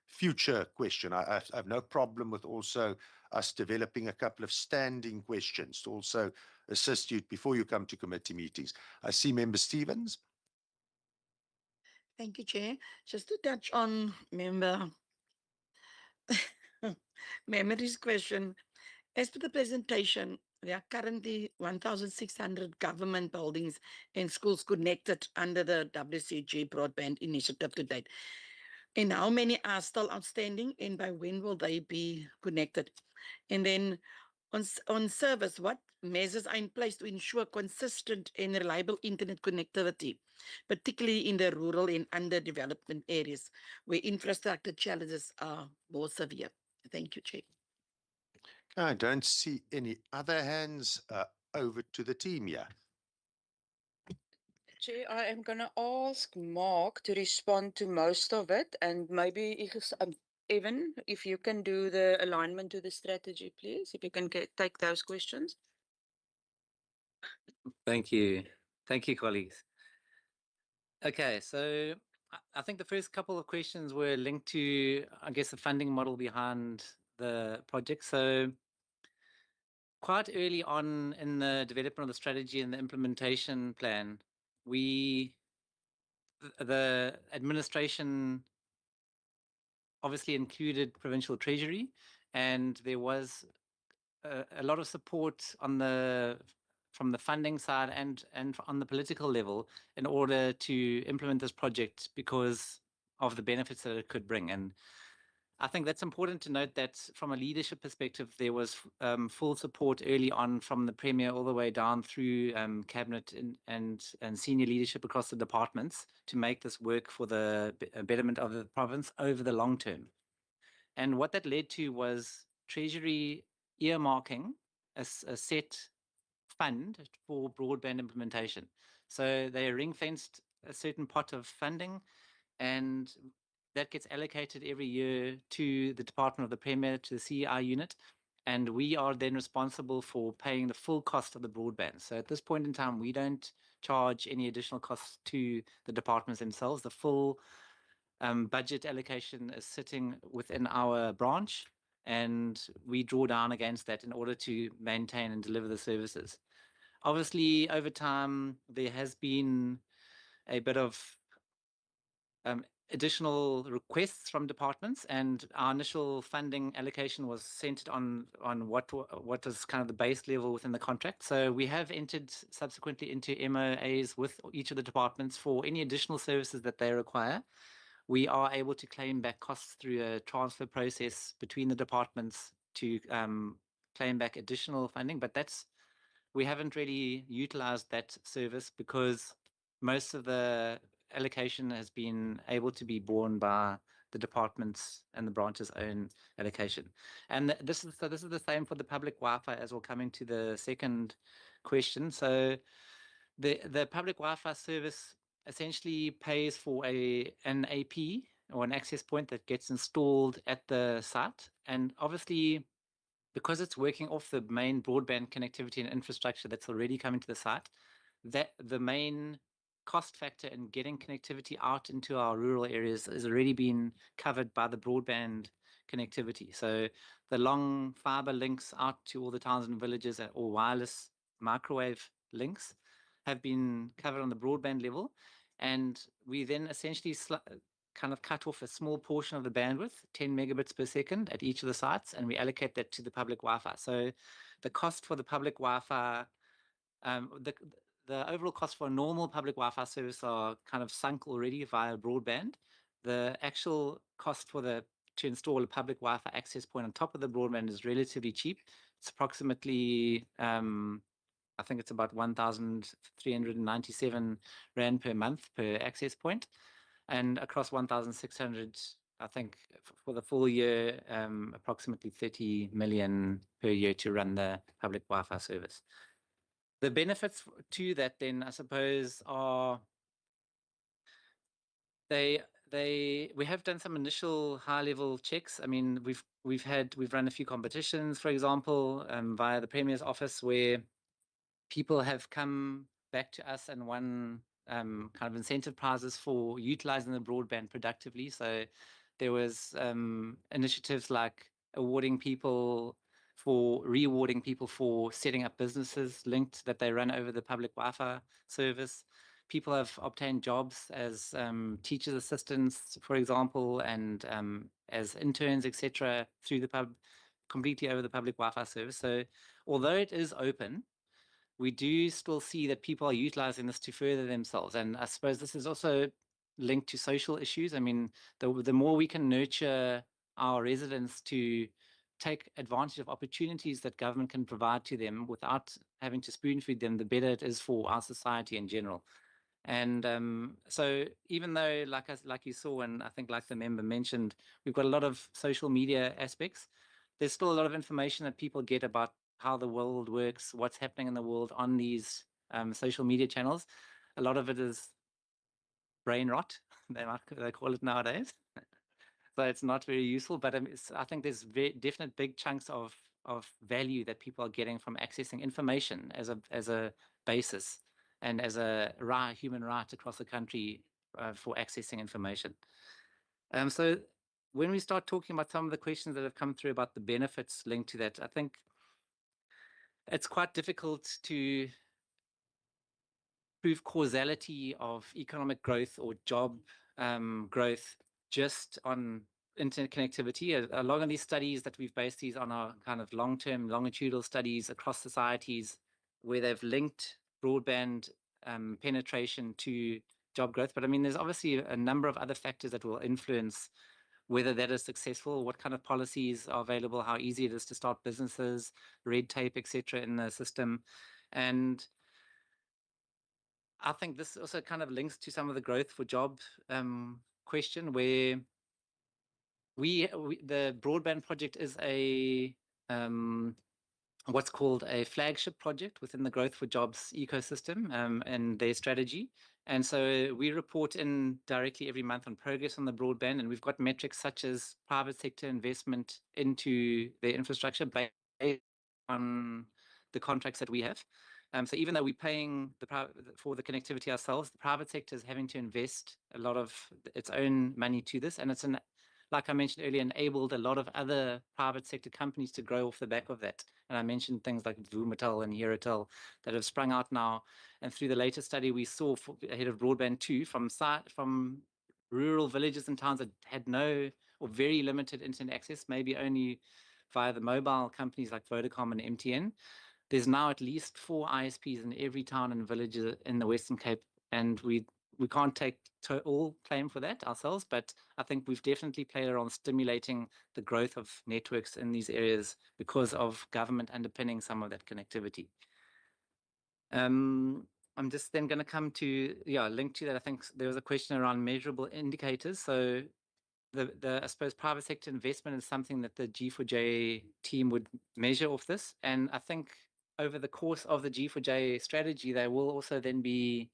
future question. I have no problem with also us developing a couple of standing questions to also assist you before you come to committee meetings. I see Member Stevens. Thank you, Chair. Just to touch on Member Memory's question, as per the presentation, there are currently 1,600 government buildings and schools connected under the WCG broadband initiative to date. And how many are still outstanding, and by when will they be connected? And then on service, what measures are in place to ensure consistent and reliable internet connectivity, particularly in the rural and underdeveloped areas where infrastructure challenges are more severe? Thank you, Chair. I don't see any other hands. Over to the team here. Chair, I am going to ask Mark to respond to most of it, and maybe Evan, if you can do the alignment to the strategy, please, if you can take those questions. Thank you. Thank you, colleagues. Okay, so I think the first couple of questions were linked to, I guess, the funding model behind the project. So quite early on in the development of the strategy and the implementation plan, the administration obviously included provincial treasury, and there was a lot of support from the funding side and on the political level in order to implement this project because of the benefits that it could bring. And I think that's important to note that from a leadership perspective, there was full support early on from the Premier all the way down through cabinet and senior leadership across the departments to make this work for the betterment of the province over the long term. And what that led to was Treasury earmarking a set fund for broadband implementation. So they ring-fenced a certain pot of funding, and that gets allocated every year to the Department of the Premier, to the CEI unit, and we are then responsible for paying the full cost of the broadband. So at this point in time, we don't charge any additional costs to the departments themselves. The full budget allocation is sitting within our branch, and we draw down against that in order to maintain and deliver the services. Obviously, over time, there has been a bit of additional requests from departments, and our initial funding allocation was centered on what is kind of the base level within the contract. So we have entered subsequently into MOAs with each of the departments for any additional services that they require. We are able to claim back costs through a transfer process between the departments to claim back additional funding, but we haven't really utilized that service because most of the allocation has been able to be borne by the departments and the branch's own allocation. And this is the same for the public Wi-Fi as well, coming to the second question. So the public Wi-Fi service essentially pays for an AP or an access point that gets installed at the site. And obviously, because it's working off the main broadband connectivity and infrastructure that's already coming to the site, that the main cost factor in getting connectivity out into our rural areas has already been covered by the broadband connectivity. So the long fiber links out to all the towns and villages or wireless microwave links have been covered on the broadband level. And we then essentially kind of cut off a small portion of the bandwidth, 10 megabits per second at each of the sites, and we allocate that to the public Wi-Fi. So the cost for the public Wi-Fi, the overall cost for a normal public Wi-Fi service are kind of sunk already via broadband. The actual cost to install a public Wi-Fi access point on top of the broadband is relatively cheap. It's approximately, I think it's about 1,397 Rand per month per access point, and across 1,600, I think for the full year, approximately 30 million per year to run the public Wi-Fi service. The benefits to that then, I suppose, are we have done some initial high-level checks. I mean, we've run a few competitions, for example, via the Premier's office, where people have come back to us and won kind of incentive prizes for utilizing the broadband productively. So there was initiatives like rewarding people for setting up businesses linked that they run over the public Wi-Fi service. People have obtained jobs as teachers assistants, for example, and as interns, etc., through completely over the public Wi-Fi service. So although it is open, we do still see that people are utilizing this to further themselves. And I suppose this is also linked to social issues. I mean, the more we can nurture our residents to take advantage of opportunities that government can provide to them without having to spoon feed them, the better it is for our society in general. And so even though, like you saw, and I think like the member mentioned, we've got a lot of social media aspects, there's still a lot of information that people get about how the world works, what's happening in the world on these social media channels. A lot of it is brain rot, they call it nowadays. So it's not very useful, but I think there's definite big chunks of value that people are getting from accessing information as a basis and as a human right across the country for accessing information. So when we start talking about some of the questions that have come through about the benefits linked to that, I think it's quite difficult to prove causality of economic growth or job growth just on internet connectivity. A lot of these studies that we've based these on are kind of long-term, longitudinal studies across societies where they've linked broadband penetration to job growth. But I mean, there's obviously a number of other factors that will influence whether that is successful, what kind of policies are available, how easy it is to start businesses, red tape, etc., in the system. And I think this also kind of links to some of the growth for job question, where the broadband project is a what's called a flagship project within the Growth for Jobs ecosystem and their strategy. And so we report in directly every month on progress on the broadband, and we've got metrics such as private sector investment into their infrastructure based on the contracts that we have. So even though we're paying for the connectivity ourselves, the private sector is having to invest a lot of its own money to this, and it's like I mentioned earlier, enabled a lot of other private sector companies to grow off the back of that. And I mentioned things like Vumatel and Heratel that have sprung out now. And through the latest study we saw ahead of Broadband 2 from rural villages and towns that had no or very limited internet access, maybe only via the mobile companies like Vodacom and MTN. There's now at least 4 ISPs in every town and village in the Western Cape, and we can't take all claim for that ourselves, but I think we've definitely played a role in stimulating the growth of networks in these areas because of government underpinning some of that connectivity. I'm just then going to come to, link to that. I think there was a question around measurable indicators. So I suppose private sector investment is something that the G4J team would measure off this. And I think over the course of the G4J strategy, they will also then be,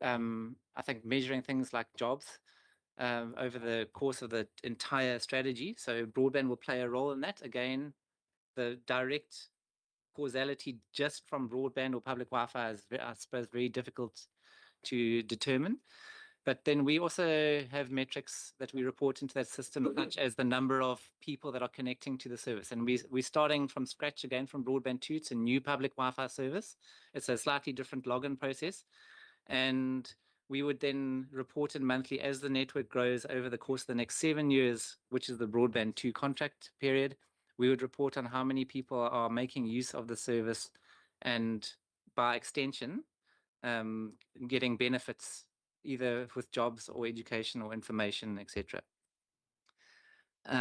I think, measuring things like jobs over the course of the entire strategy. So broadband will play a role in that. Again, the direct causality just from broadband or public Wi-Fi is, I suppose, very difficult to determine. But then we also have metrics that we report into that system, such as the number of people that are connecting to the service. And we're starting from scratch again from broadband 2. It's a new public Wi-Fi service. It's a slightly different login process. And we would then report in monthly as the network grows over the course of the next 7 years, which is the broadband 2 contract period. We would report on how many people are making use of the service and by extension, getting benefits either with jobs or education or information, etc. Let's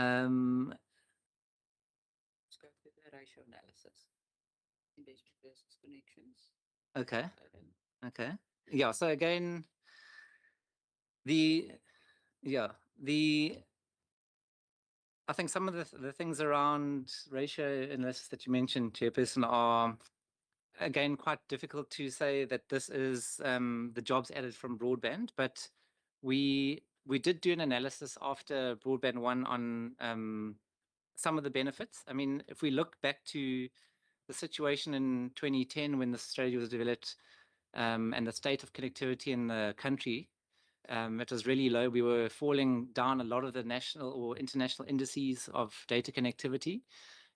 go through the ratio analysis. Engagement versus connections. Okay. Okay. Yeah. So again, I think some of the things around ratio analysis that you mentioned, Chairperson, are again quite difficult to say that this is the jobs added from broadband, but we did do an analysis after broadband 1 on some of the benefits. I mean, if we look back to the situation in 2010 when the strategy was developed and the state of connectivity in the country, it was really low. We were falling down a lot of the national or international indices of data connectivity.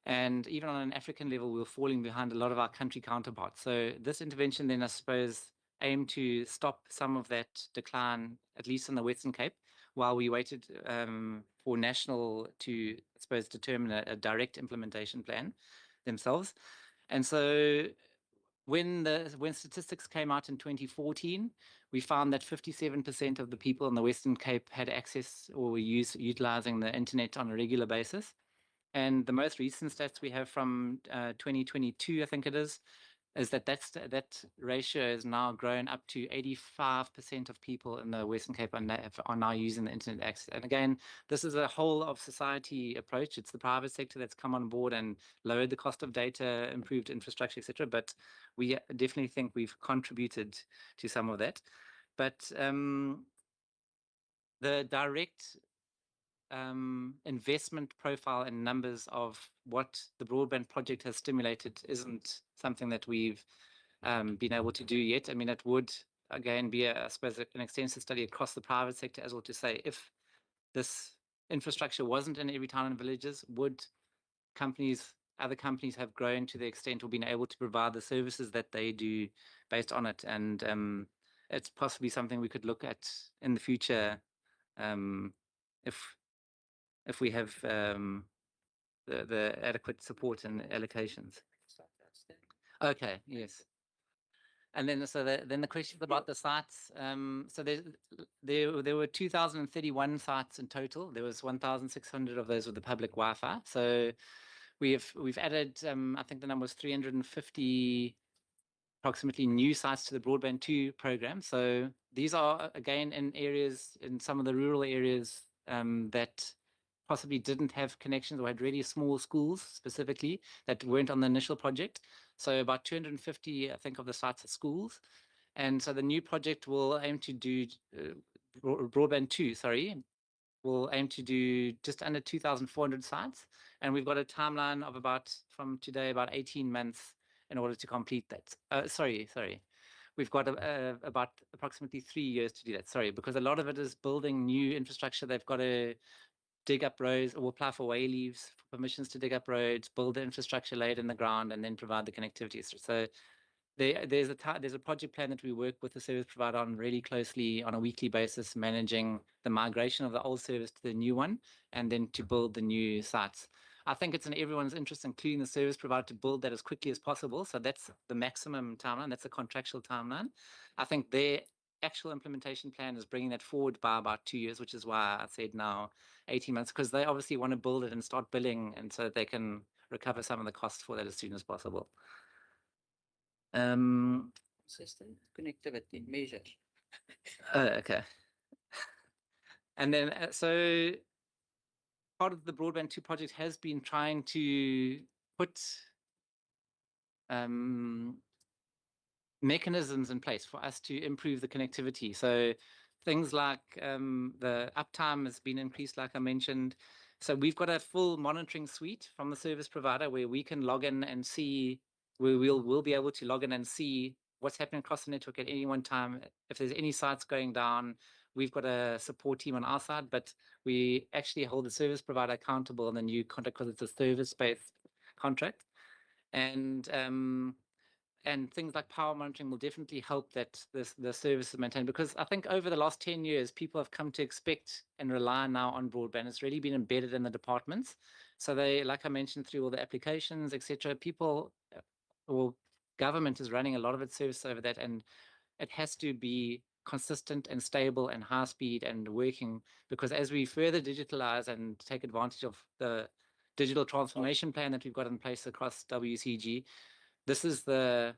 And even on an African level, we were falling behind a lot of our country counterparts. So this intervention then, I suppose, aimed to stop some of that decline, at least in the Western Cape, while we waited for national to, I suppose, determine a direct implementation plan themselves. And so when statistics came out in 2014, we found that 57% of the people in the Western Cape had access or were utilizing the internet on a regular basis. And the most recent stats we have from 2022, I think it is that ratio has now grown up to 85% of people in the Western Cape are now using the internet access. And again, this is a whole of society approach. It's the private sector that's come on board and lowered the cost of data, improved infrastructure, etc. But we definitely think we've contributed to some of that. But the direct investment profile and numbers of what the broadband project has stimulated isn't something that we've been able to do yet. I mean, it would again be, I suppose, an extensive study across the private sector as well to say if this infrastructure wasn't in every town and villages, would other companies have grown to the extent or been able to provide the services that they do based on it? And it's possibly something we could look at in the future if we have the adequate support and allocations. Okay, yes. And then then the question about the sites. So there were 2,031 sites in total. There was 1,600 of those with the public Wi-Fi. So we've added, I think the number was 350 approximately new sites to the Broadband 2 program. So these are again in some of the rural areas that possibly didn't have connections or had really small schools specifically that weren't on the initial project. So about 250, I think, of the sites are schools. And so the new project will aim to do, Broadband 2, sorry, will aim to do just under 2,400 sites. And we've got a timeline of from today, about 18 months in order to complete that. Sorry. We've got about approximately 3 years to do that. Sorry, because a lot of it is building new infrastructure. They've got to dig up roads or apply for way leaves, for permissions to dig up roads, build the infrastructure laid in the ground, and then provide the connectivity. So there's a project plan that we work with the service provider on really closely on a weekly basis, managing the migration of the old service to the new one, and then to build the new sites. I think it's in everyone's interest, including the service provider, to build that as quickly as possible. So that's the maximum timeline. That's a contractual timeline. I think their actual implementation plan is bringing that forward by about 2 years, which is why I said now 18 months, because they obviously want to build it and start billing, and so they can recover some of the costs for that as soon as possible. System connectivity measure. Okay. And then, so part of the Broadband 2 project has been trying to put mechanisms in place for us to improve the connectivity. So things like the uptime has been increased, like I mentioned. So we've got a full monitoring suite from the service provider where we can log in and see, where we'll be able to log in and see what's happening across the network at any one time. If there's any sites going down, we've got a support team on our side, but we actually hold the service provider accountable in the new contract because it's a service-based contract. And things like power monitoring will definitely help that the service is maintained, because I think over the last 10 years, people have come to expect and rely now on broadband. It's really been embedded in the departments. So they, like I mentioned, through all the applications, etc., people or government is running a lot of its service over that, and it has to be consistent and stable and high speed and working, because as we further digitalize and take advantage of the digital transformation plan that we've got in place across WCG, this is the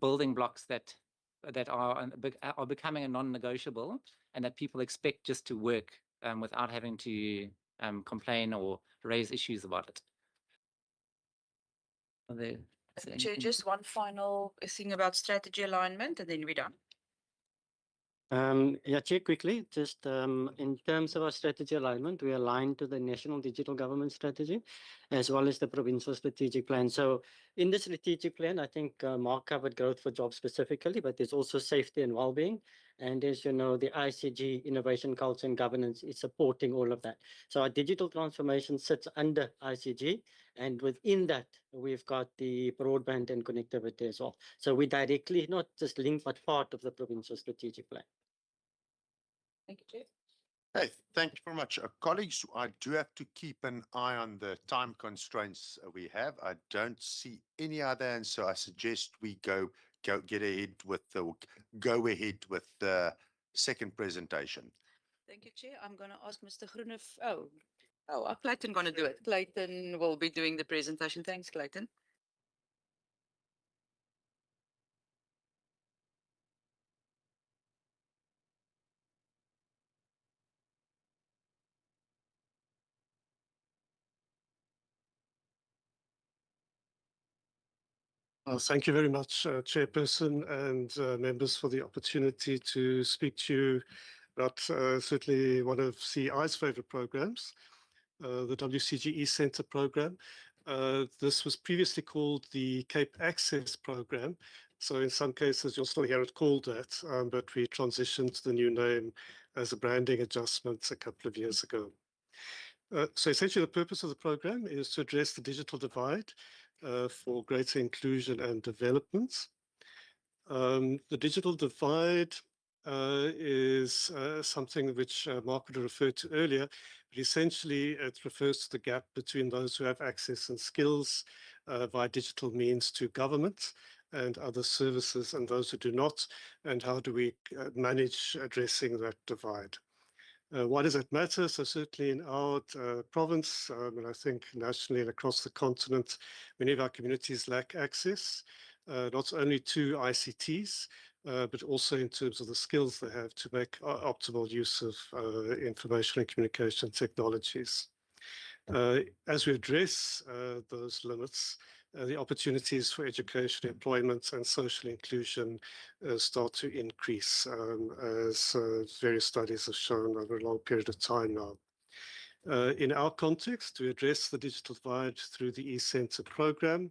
building blocks that are becoming a non-negotiable, and that people expect just to work without having to complain or raise issues about it. Chair, just one final thing about strategy alignment, and then we're done. Yeah, Chair, quickly, just in terms of our strategy alignment, we align to the National Digital Government Strategy as well as the Provincial Strategic Plan. So in the strategic plan, I think Mark covered growth for jobs specifically, but there's also safety and well-being. And as you know, the ICG, Innovation, Culture and Governance, is supporting all of that. So our digital transformation sits under ICG, and within that, we've got the broadband and connectivity as well. So we directly not just linked, but part of the Provincial Strategic Plan. Thank you, Chair. Hey, thank you very much. Colleagues, I do have to keep an eye on the time constraints we have. I don't see any other, and so I suggest we go ahead with the second presentation. Thank you, Chair. I'm going to ask Mr. Groene. Clayton going to do it. Clayton will be doing the presentation. Thanks, Clayton. Thank you very much, Chairperson and members, for the opportunity to speak to you about certainly one of CI's favorite programs, the WCG E-Centre program. This was previously called the Cape Access program. So in some cases, you'll still hear it called that, but we transitioned to the new name as a branding adjustment a couple of years ago. So essentially, the purpose of the program is to address the digital divide for greater inclusion and development. The digital divide is something which Mark would have referred to earlier, but essentially it refers to the gap between those who have access and skills via digital means to government and other services and those who do not, and how do we manage addressing that divide. Why does that matter? So certainly in our province, and I think nationally and across the continent, many of our communities lack access, not only to ICTs, but also in terms of the skills they have to make optimal use of information and communication technologies. As we address those limits, the opportunities for education, employment, and social inclusion start to increase, as various studies have shown over a long period of time now. In our context, we address the digital divide through the E-Centre program.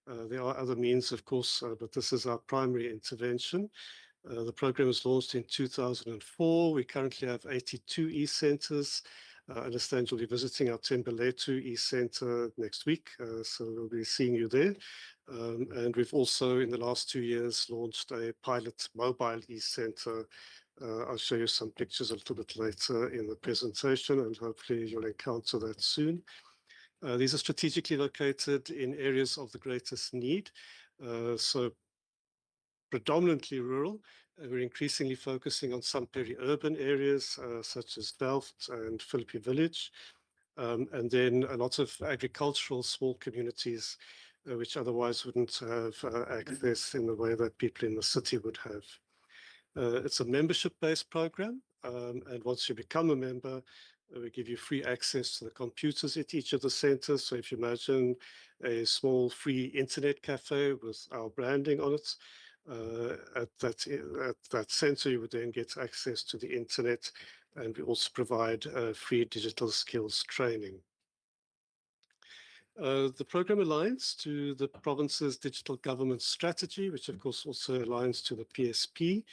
There are other means, of course, but this is our primary intervention. The program was launched in 2004. We currently have 82 E-Centres. I understand you'll be visiting our Tembeletu E-Centre next week, so we'll be seeing you there. And we've also, in the last 2 years, launched a pilot mobile e-center. I'll show you some pictures a little bit later in the presentation, and hopefully you'll encounter that soon. These are strategically located in areas of the greatest need. So predominantly rural. We're increasingly focusing on some peri-urban areas, such as Delft and Philippi Village. And then a lot of agricultural small communities, which otherwise wouldn't have access in the way that people in the city would have. It's a membership-based program, and once you become a member, we give you free access to the computers at each of the centers. So if you imagine a small free internet cafe with our branding on it, at that center, you would then get access to the internet, and we also provide free digital skills training. The program aligns to the province's digital government strategy, which of course also aligns to the PSP.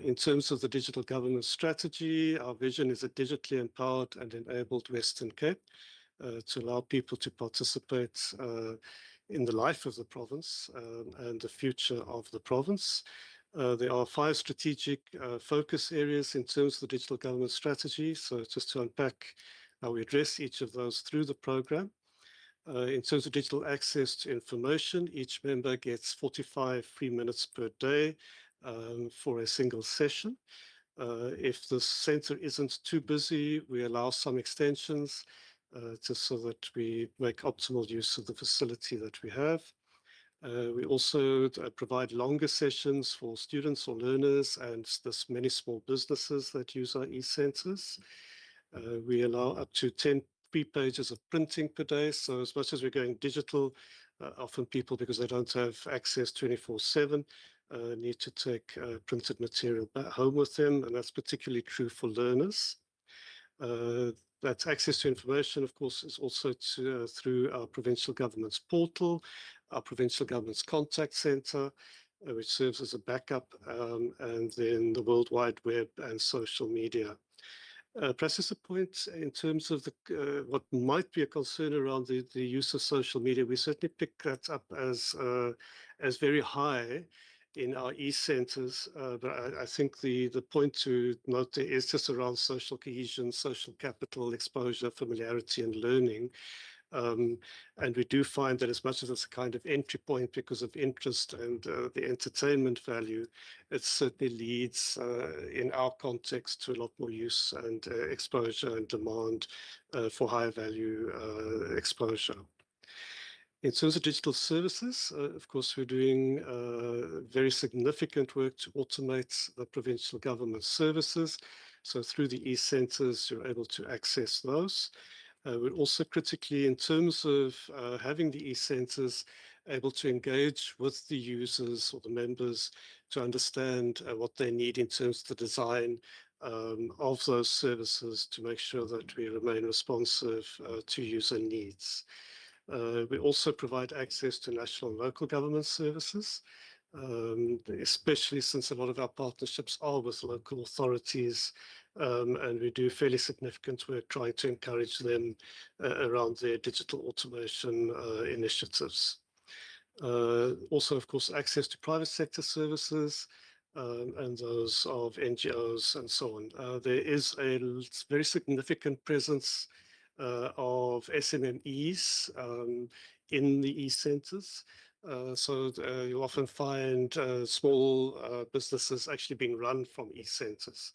In terms of the digital government strategy, our vision is a digitally empowered and enabled Western Cape to allow people to participate in the life of the province and the future of the province. There are 5 strategic focus areas in terms of the digital government strategy. So just to unpack how we address each of those through the program. In terms of digital access to information, each member gets 45 free minutes per day for a single session. If the center isn't too busy, we allow some extensions just so that we make optimal use of the facility that we have. We also provide longer sessions for students or learners and there's many small businesses that use our e-centers. We allow up to 10 free pages of printing per day. So as much as we're going digital, often people, because they don't have access 24/7, need to take printed material back home with them, and that's particularly true for learners. That access to information, of course, is also through our provincial government's portal, our provincial government's contact center, which serves as a backup, and then the World Wide Web and social media. Perhaps as a point in terms of what might be a concern around the use of social media, we certainly pick that up as very high in our e-centers. But I think the point to note there is just around social cohesion, social capital, exposure, familiarity, and learning. And we do find that as much as it's a kind of entry point because of interest and the entertainment value, it certainly leads in our context to a lot more use and exposure and demand for higher value exposure. In terms of digital services, of course, we're doing very significant work to automate the provincial government services. So through the e-centers, you're able to access those. We're also critically, in terms of having the e-centers, able to engage with the users or the members to understand what they need in terms of the design of those services to make sure that we remain responsive to user needs. We also provide access to national and local government services, especially since a lot of our partnerships are with local authorities, and we do fairly significant work trying to encourage them around their digital automation initiatives. Also, of course, access to private sector services and those of NGOs and so on. There is a very significant presence of SMMEs in the e-centers. So you'll often find small businesses actually being run from e-centers,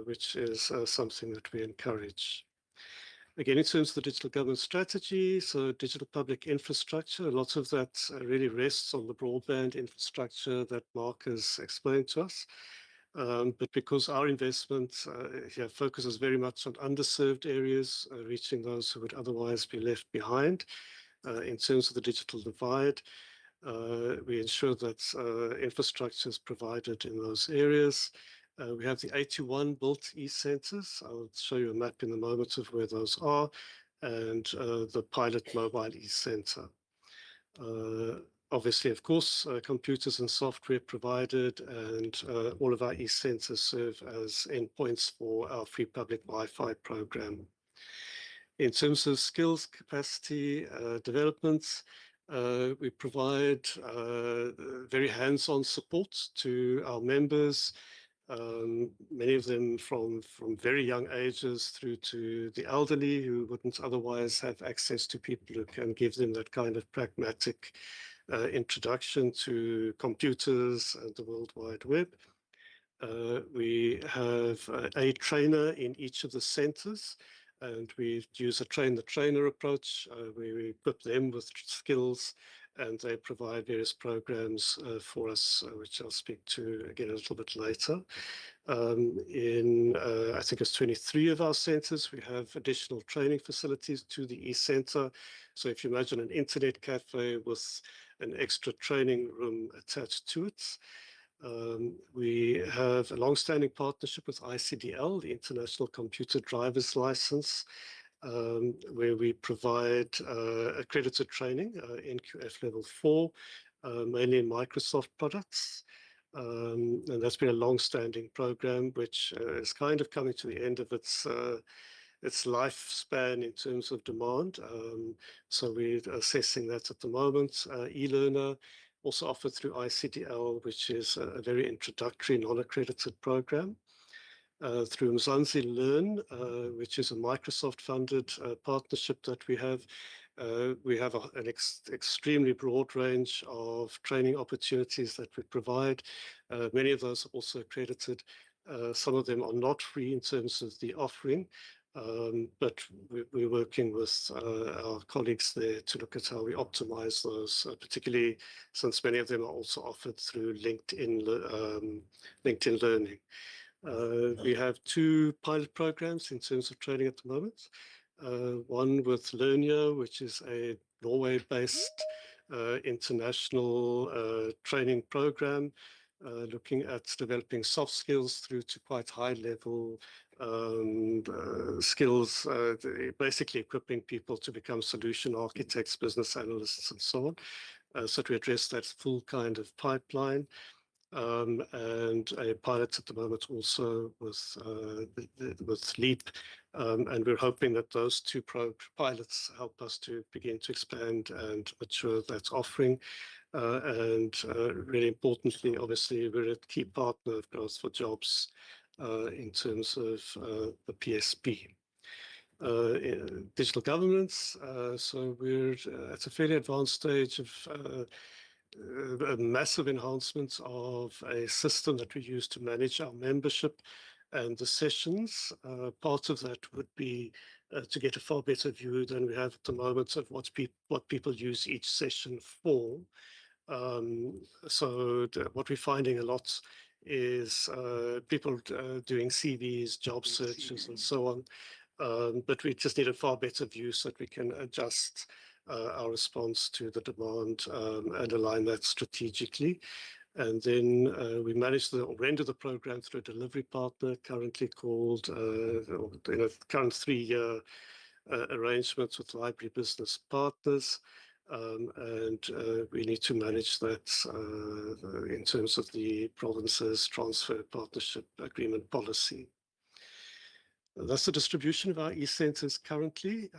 which is something that we encourage. Again, in terms of the digital government strategy, so digital public infrastructure, a lot of that really rests on the broadband infrastructure that Mark has explained to us. But because our investment here focuses very much on underserved areas, reaching those who would otherwise be left behind in terms of the digital divide, we ensure that infrastructure is provided in those areas. We have the 81 built e-centers. I'll show you a map in a moment of where those are, and the pilot mobile e-center. Obviously, of course, computers and software provided, and all of our e-centers serve as endpoints for our free public Wi-Fi program. In terms of skills capacity development, We provide very hands-on support to our members, many of them from very young ages through to the elderly who wouldn't otherwise have access to people who can give them that kind of pragmatic introduction to computers and the World Wide Web. We have a trainer in each of the centers, and we use a train-the-trainer approach where we equip them with skills and they provide various programs for us, which I'll speak to again a little bit later. I think it's 23 of our centers, we have additional training facilities to the e-center. So if you imagine an internet cafe with an extra training room attached to it. We have a long-standing partnership with ICDL, the International Computer Driver's License, where we provide accredited training, NQF Level 4, mainly in Microsoft products. And that's been a long-standing program, which is kind of coming to the end of its lifespan in terms of demand. So we're assessing that at the moment. E-learner, also offered through ICDL, which is a very introductory non-accredited program. Through Mzansi Learn, which is a Microsoft-funded partnership that we have an extremely broad range of training opportunities that we provide. Many of those are also accredited. Some of them are not free in terms of the offering, but we're working with our colleagues there to look at how we optimize those, particularly since many of them are also offered through LinkedIn Learning. We have 2 pilot programs in terms of training at the moment. One with Learnio, which is a Norway-based international training program, looking at developing soft skills through to quite high-level skills, basically equipping people to become solution architects, business analysts, and so on. So to address that full kind of pipeline. And a pilot at the moment also with Leap, and we're hoping that those 2 pilots help us to begin to expand and mature that offering. And really importantly, obviously, we're a key partner of Growth for Jobs in terms of the PSP. Digital governance, so we're at a fairly advanced stage of a massive enhancement of a system that we use to manage our membership and the sessions. Part of that would be to get a far better view than we have at the moment of what people use each session for. So what we're finding a lot is people doing CVs, job searches, and so on. But we just need a far better view so that we can adjust our response to the demand and align that strategically. And then we manage or render the program through a delivery partner currently called, in a current 3-year arrangements with Library Business Partners. And we need to manage that in terms of the province's transfer partnership agreement policy. That's the distribution of our e-centers currently.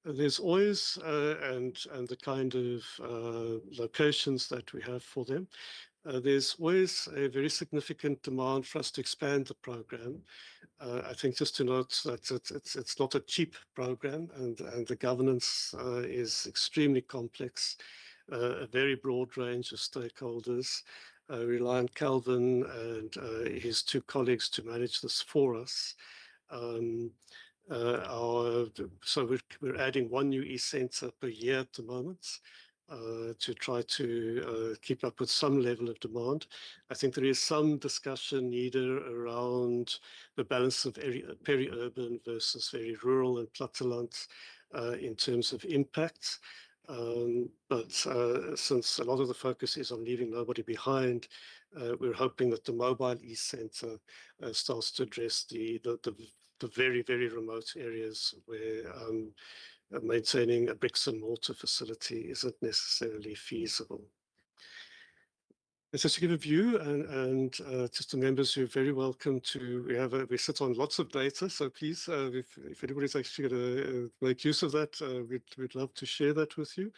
There's always, and the kind of locations that we have for them, there's always a very significant demand for us to expand the program. I think just to note that it's not a cheap program, and the governance is extremely complex, a very broad range of stakeholders. We rely on Calvin and his 2 colleagues to manage this for us. So we're adding 1 new e-center per year at the moment to try to keep up with some level of demand. I think there is some discussion needed around the balance of peri-urban versus very rural and platteland in terms of impact. But since a lot of the focus is on leaving nobody behind, we're hoping that the mobile e-center starts to address the very, very remote areas where maintaining a bricks and mortar facility isn't necessarily feasible. And just to give a view, and just the members, you're very welcome to, we sit on lots of data, so please, if anybody's actually going to make use of that, we'd love to share that with you.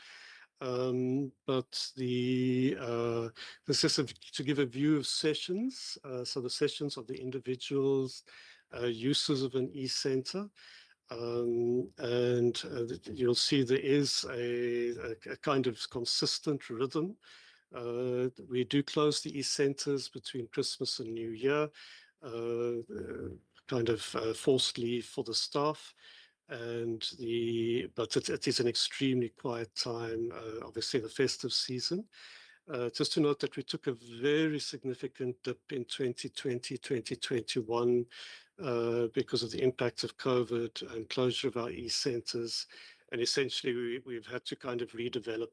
but this is to give a view of sessions. So the sessions of the individuals, uses of an e-center. And you'll see there is a kind of consistent rhythm. We do close the e-centers between Christmas and New Year, kind of forced leave for the staff. But it is an extremely quiet time, obviously the festive season. Just to note that we took a very significant dip in 2020, 2021 because of the impact of COVID and closure of our e-centers. And essentially, we've had to kind of redevelop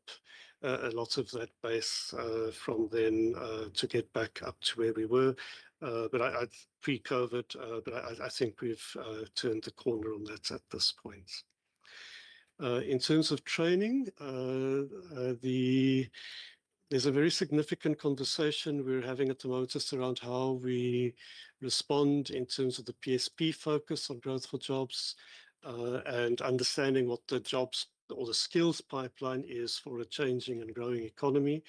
a lot of that base from then to get back up to where we were. But pre-COVID, but I think we've turned the corner on that at this point. In terms of training, there's a very significant conversation we're having at the moment just around how we respond in terms of the PSP focus on growth for jobs and understanding what the jobs or the skills pipeline is for a changing and growing economy.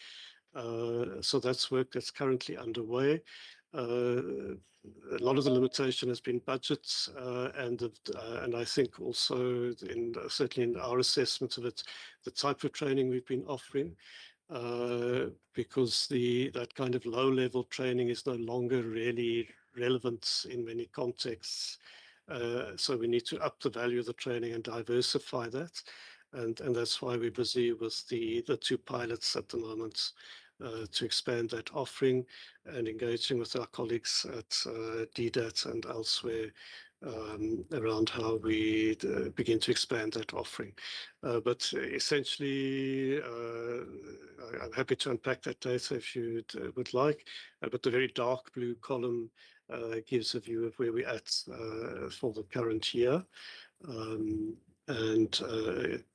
So that's work that's currently underway. A lot of the limitation has been budgets, and I think also certainly in our assessment of it, the type of training we've been offering, because that kind of low-level training is no longer really relevant in many contexts. So we need to up the value of the training and diversify that, and that's why we're busy with the two pilots at the moment. To expand that offering and engaging with our colleagues at DDAT and elsewhere around how we begin to expand that offering. But essentially, I'm happy to unpack that data if you would like, but the very dark blue column gives a view of where we're at for the current year.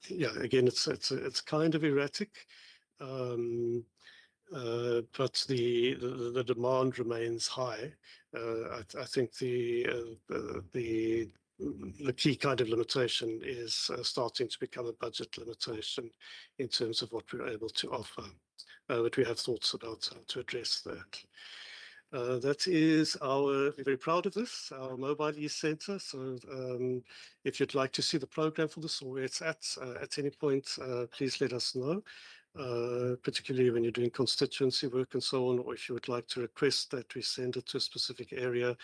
Yeah, again, it's kind of erratic. But the demand remains high. I think the key kind of limitation is starting to become a budget limitation in terms of what we're able to offer. But we have thoughts about how to address that. That is we're very proud of this, our mobile e-center. So if you'd like to see the program for this or where it's at any point, please let us know. Particularly when you're doing constituency work and so on, or if you would like to request that we send it to a specific area,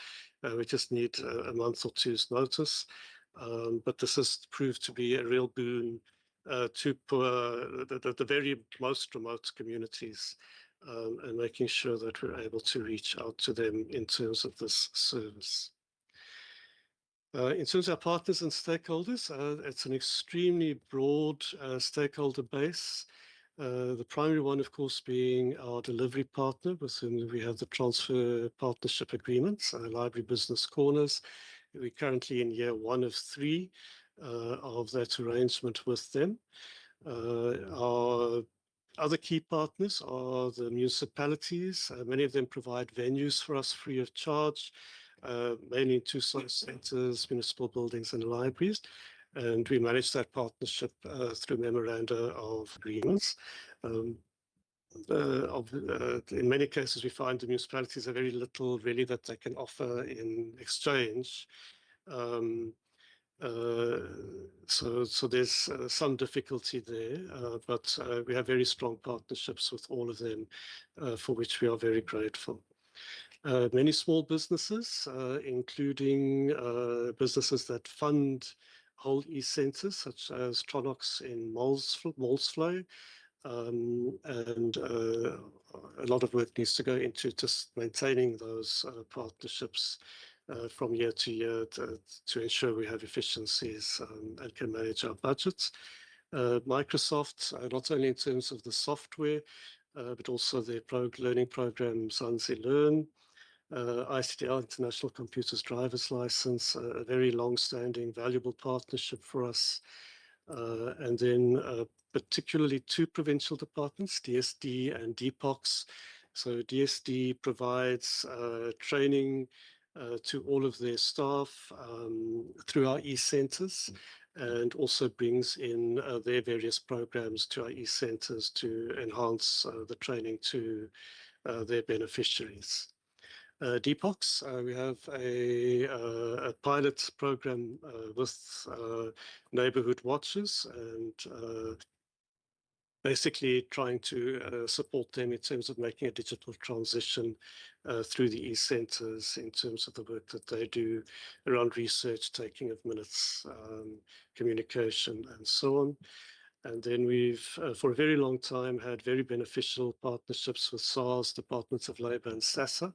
we just need a month or two's notice. But this has proved to be a real boon to the very most remote communities, and making sure that we're able to reach out to them in terms of this service. In terms of our partners and stakeholders, it's an extremely broad stakeholder base. The primary one, of course, being our delivery partner, with whom we have the transfer partnership agreements, Library Business Corners. We're currently in year 1 of 3 of that arrangement with them. Our other key partners are the municipalities. Many of them provide venues for us free of charge, mainly in 2 centres, municipal buildings and libraries. And we manage that partnership through memoranda of agreements. In many cases, we find the municipalities have very little really that they can offer in exchange. So there's some difficulty there, but we have very strong partnerships with all of them, for which we are very grateful. Many small businesses, including businesses that fund whole e-centers, such as Tronox in Molsflow, and a lot of work needs to go into just maintaining those partnerships from year to year to ensure we have efficiencies and can manage our budgets. Microsoft, not only in terms of the software, but also their learning program, Zanzi Learn. ICDL, International Computers Driver's License, a very long-standing, valuable partnership for us. And then particularly 2 provincial departments, DSD and DPOX. So DSD provides training to all of their staff through our e-centers. and also brings in their various programs to our e-centers to enhance the training to their beneficiaries. DPOX, we have a pilot program with neighborhood watches and basically trying to support them in terms of making a digital transition through the e-centers in terms of the work that they do around research, taking of minutes, communication, and so on. And then we've, for a very long time, had very beneficial partnerships with SARS, Departments of Labour, and SASSA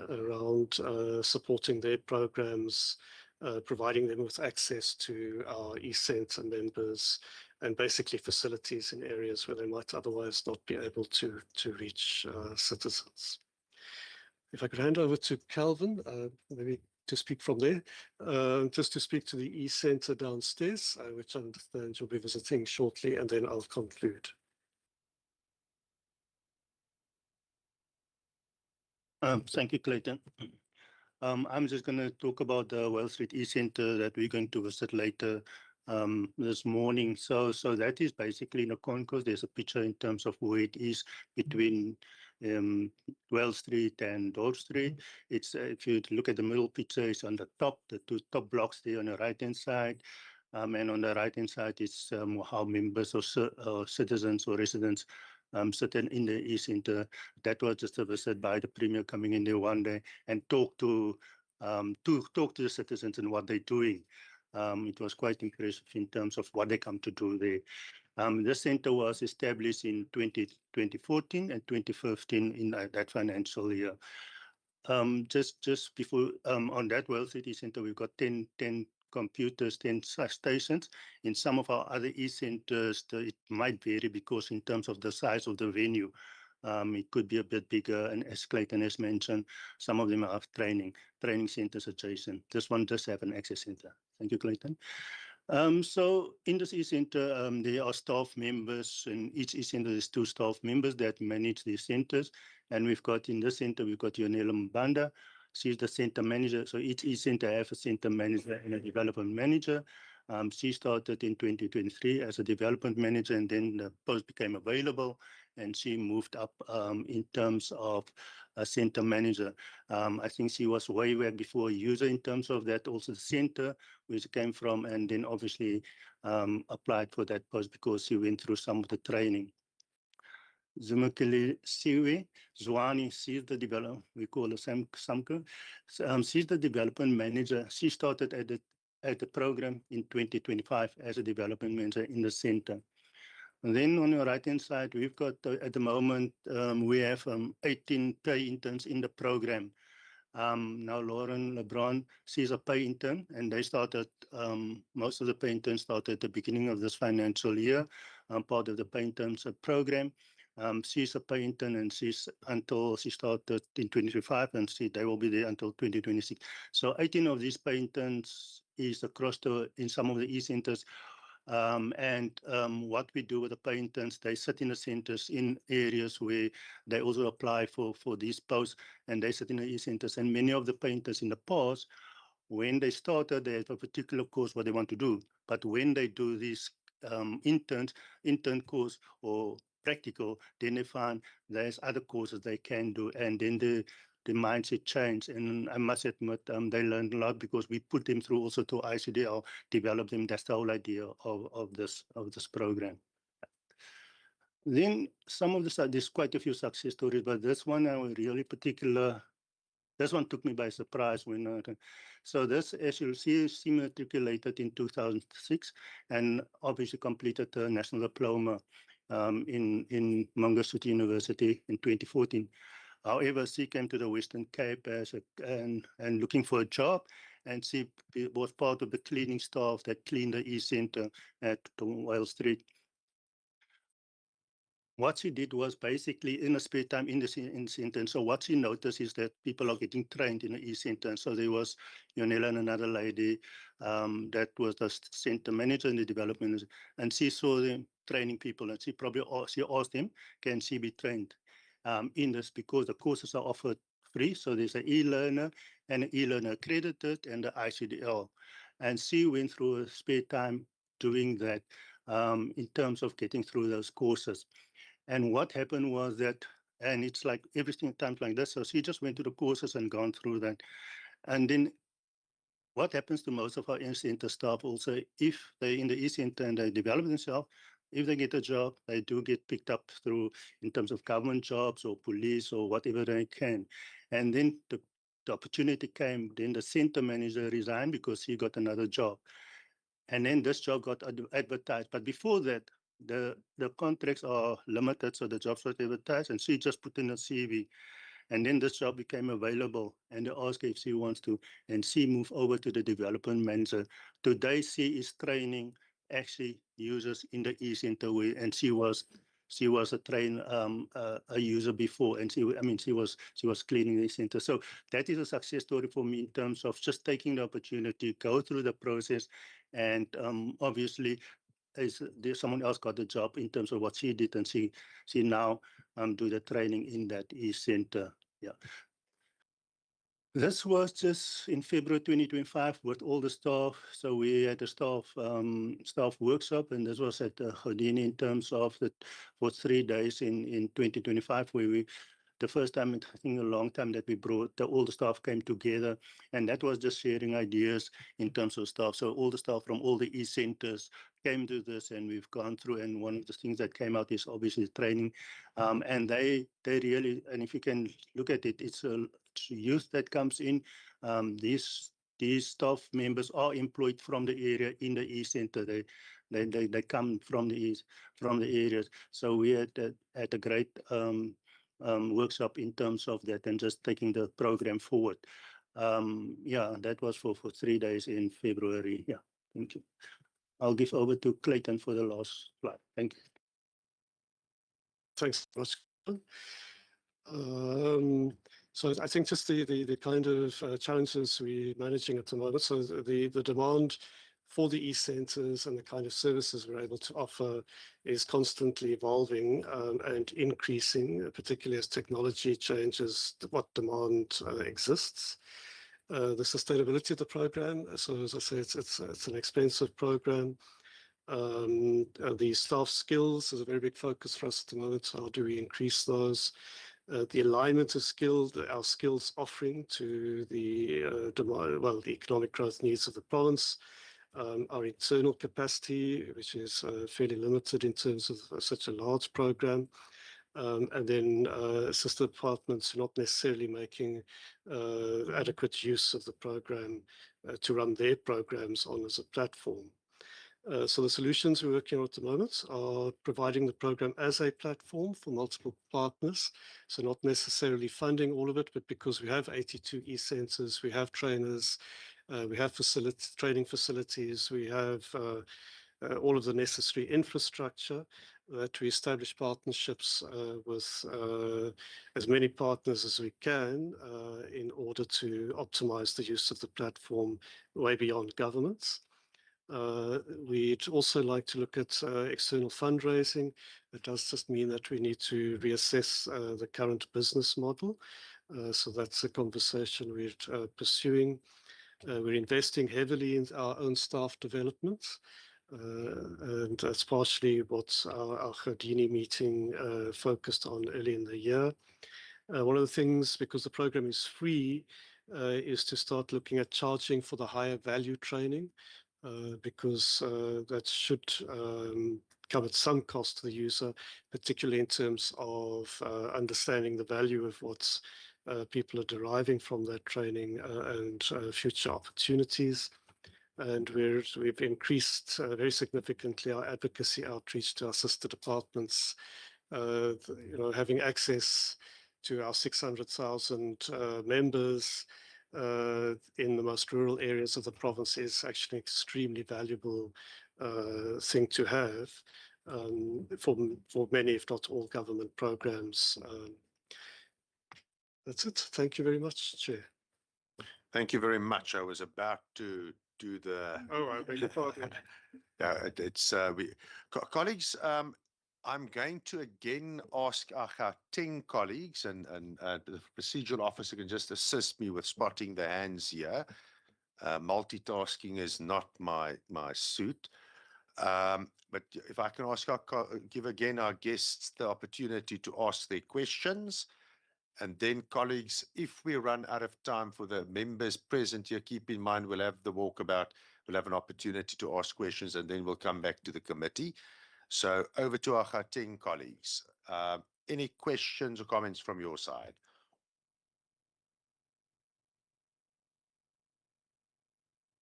around supporting their programs, providing them with access to our e-centre members, and basically facilities in areas where they might otherwise not be able to reach citizens. If I could hand over to Calvin, maybe to speak from there, just to speak to the e-centre downstairs, which I understand you'll be visiting shortly, and then I'll conclude. Thank you, Clayton. I'm just going to talk about the Well Street e-centre that we're going to visit later this morning. So that is basically in a concourse. There's a picture in terms of where it is between Well Street and Dorp Street. It's if you look at the middle picture, it's on the top, the two top blocks there on the right-hand side. And on the right-hand side is how members or citizens or residents sitting in the e-centre. That was just a visit by the Premier coming in there one day and talk to the citizens and what they're doing. It was quite impressive in terms of what they come to do there. This centre was established in 2014 and 2015 in that financial year. Just before on that Well City Centre, we've got 10 computers, 10 stations. In some of our other e-centres, it might vary because in terms of the size of the venue, it could be a bit bigger. And as Clayton has mentioned, some of them have training centres adjacent. This one does have an access centre. Thank you, Clayton. So in this e-centre, there are staff members. In each e-centre, there's 2 staff members that manage these centres. And we've got in this centre, we've got Yonela Mbanda. She's the centre manager. So each e-centre has a centre manager and a development manager. She started in 2023 as a development manager, and then the post became available, and she moved up in terms of a centre manager. I think she was way before a user in terms of that, also the centre where she came from, and then obviously applied for that post because she went through some of the training. Zumukele Siwe Zwani, she's the developer, we call her Samka. She's the development manager. She started at the program in 2025 as a development manager in the centre. And then on your right-hand side, we've got, at the moment, we have 18 pay interns in the program. Now Lauren LeBron, she's a pay intern, and they started, most of the pay interns started at the beginning of this financial year, part of the pay interns program. She's a pay intern, and she's until she started in 2025, and they will be there until 2026. So 18 of these pay interns is across in some of the e-centres. What we do with the pay interns, they sit in the centres in areas where they also apply for these posts, and they sit in the e-centres. And many of the pay interns in the past, when they started, they have a particular course what they want to do. But when they do this intern course or practical, then they find there's other courses they can do, and then the mindset change. And I must admit, they learned a lot because we put them through also to ICDL, develop them. That's the whole idea of this program. Then some of there's quite a few success stories, but this one I was really particular. This one took me by surprise when. So this, as you'll see, she matriculated in 2006 and obviously completed the national diploma in Mangosuthu University in 2014. However, she came to the Western Cape and looking for a job, and she was part of the cleaning staff that cleaned the e-centre at Well Street. What she did was basically in a spare time in the centre. And so what she noticed is that people are getting trained in the e-centre. And so there was Yonela and another lady that was the centre manager and the development manager. And she saw them training people, and she asked them, can she be trained in this, because the courses are offered free. So there's an e-learner and an e-learner accredited and the ICDL. And she went through her spare time doing that in terms of getting through those courses. And what happened was that, and it's like everything times like this. So she just went to the courses and gone through that. And then what happens to most of our in-center staff also, if they're in the e-center and they develop themselves, if they get a job, they do get picked up through in terms of government jobs or police or whatever they can. And then the opportunity came, then the center manager resigned because he got another job. And then this job got advertised. But before that, the contracts are limited, so the jobs were advertised, and she just put in a CV. And then this job became available, and they asked if she wants to, and she moved over to the development manager. Today, she is training actually users in the e-center way, and she was a trained a user before, and she was cleaning the center. So that is a success story for me in terms of just taking the opportunity, go through the process, and obviously there's someone else got the job in terms of what she did, and she now do the training in that e-center. Yeah. This was just in February 2025 with all the staff. So we had a staff workshop, and this was at Houdini in terms of for 3 days in 2025, where we the first time in I think a long time that we brought all the staff came together, and that was just sharing ideas in terms of staff. So all the staff from all the e-centers came to this, and we've gone through. And one of the things that came out is obviously training, and they really, and if you can look at it, it's youth that comes in. These staff members are employed from the area in the e-center. They come from the areas. So we had a great workshop in terms of that and just taking the program forward. Yeah, that was for 3 days in February. Yeah, thank you. I'll give over to Clayton for the last slide. Thank you. Thanks so much. So I think just the kind of challenges we're managing at the moment. So the demand for the e-centers and the kind of services we're able to offer is constantly evolving and increasing, particularly as technology changes what demand exists. The sustainability of the program. So as I say, it's an expensive program. The staff skills is a very big focus for us at the moment. How do we increase those? The alignment of skills, our skills offering to the the economic growth needs of the province, our internal capacity, which is fairly limited in terms of such a large program, and then sister departments not necessarily making adequate use of the program to run their programs on as a platform. So the solutions we're working on at the moment are providing the program as a platform for multiple partners. So not necessarily funding all of it, but because we have 82 e-centers, we have trainers, we have training facilities, we have all of the necessary infrastructure that we establish partnerships with as many partners as we can in order to optimize the use of the platform way beyond governments. We'd also like to look at external fundraising. It does just mean that we need to reassess the current business model. So that's a conversation we're pursuing. We're investing heavily in our own staff development. And that's partially what our Houdini meeting focused on early in the year. One of the things, because the program is free, is to start looking at charging for the higher value training. Because that should come at some cost to the user, particularly in terms of understanding the value of what people are deriving from that training and future opportunities. And we've increased very significantly our advocacy outreach to our sister departments. Having access to our 600,000 members in the most rural areas of the province is actually an extremely valuable thing to have for many, if not all, government programs. That's it. Thank you very much, Chair. Thank you very much. I was about to do the. Oh, I beg your pardon. Yeah, colleagues. I'm going to again ask our Gauteng colleagues, and the procedural officer can just assist me with spotting the hands here. Multitasking is not my suit. But if I can ask give again our guests the opportunity to ask their questions. And then, colleagues, if we run out of time for the members present here, keep in mind we'll have the walkabout. We'll have an opportunity to ask questions, and then we'll come back to the committee. So over to our Gauteng colleagues. Any questions or comments from your side?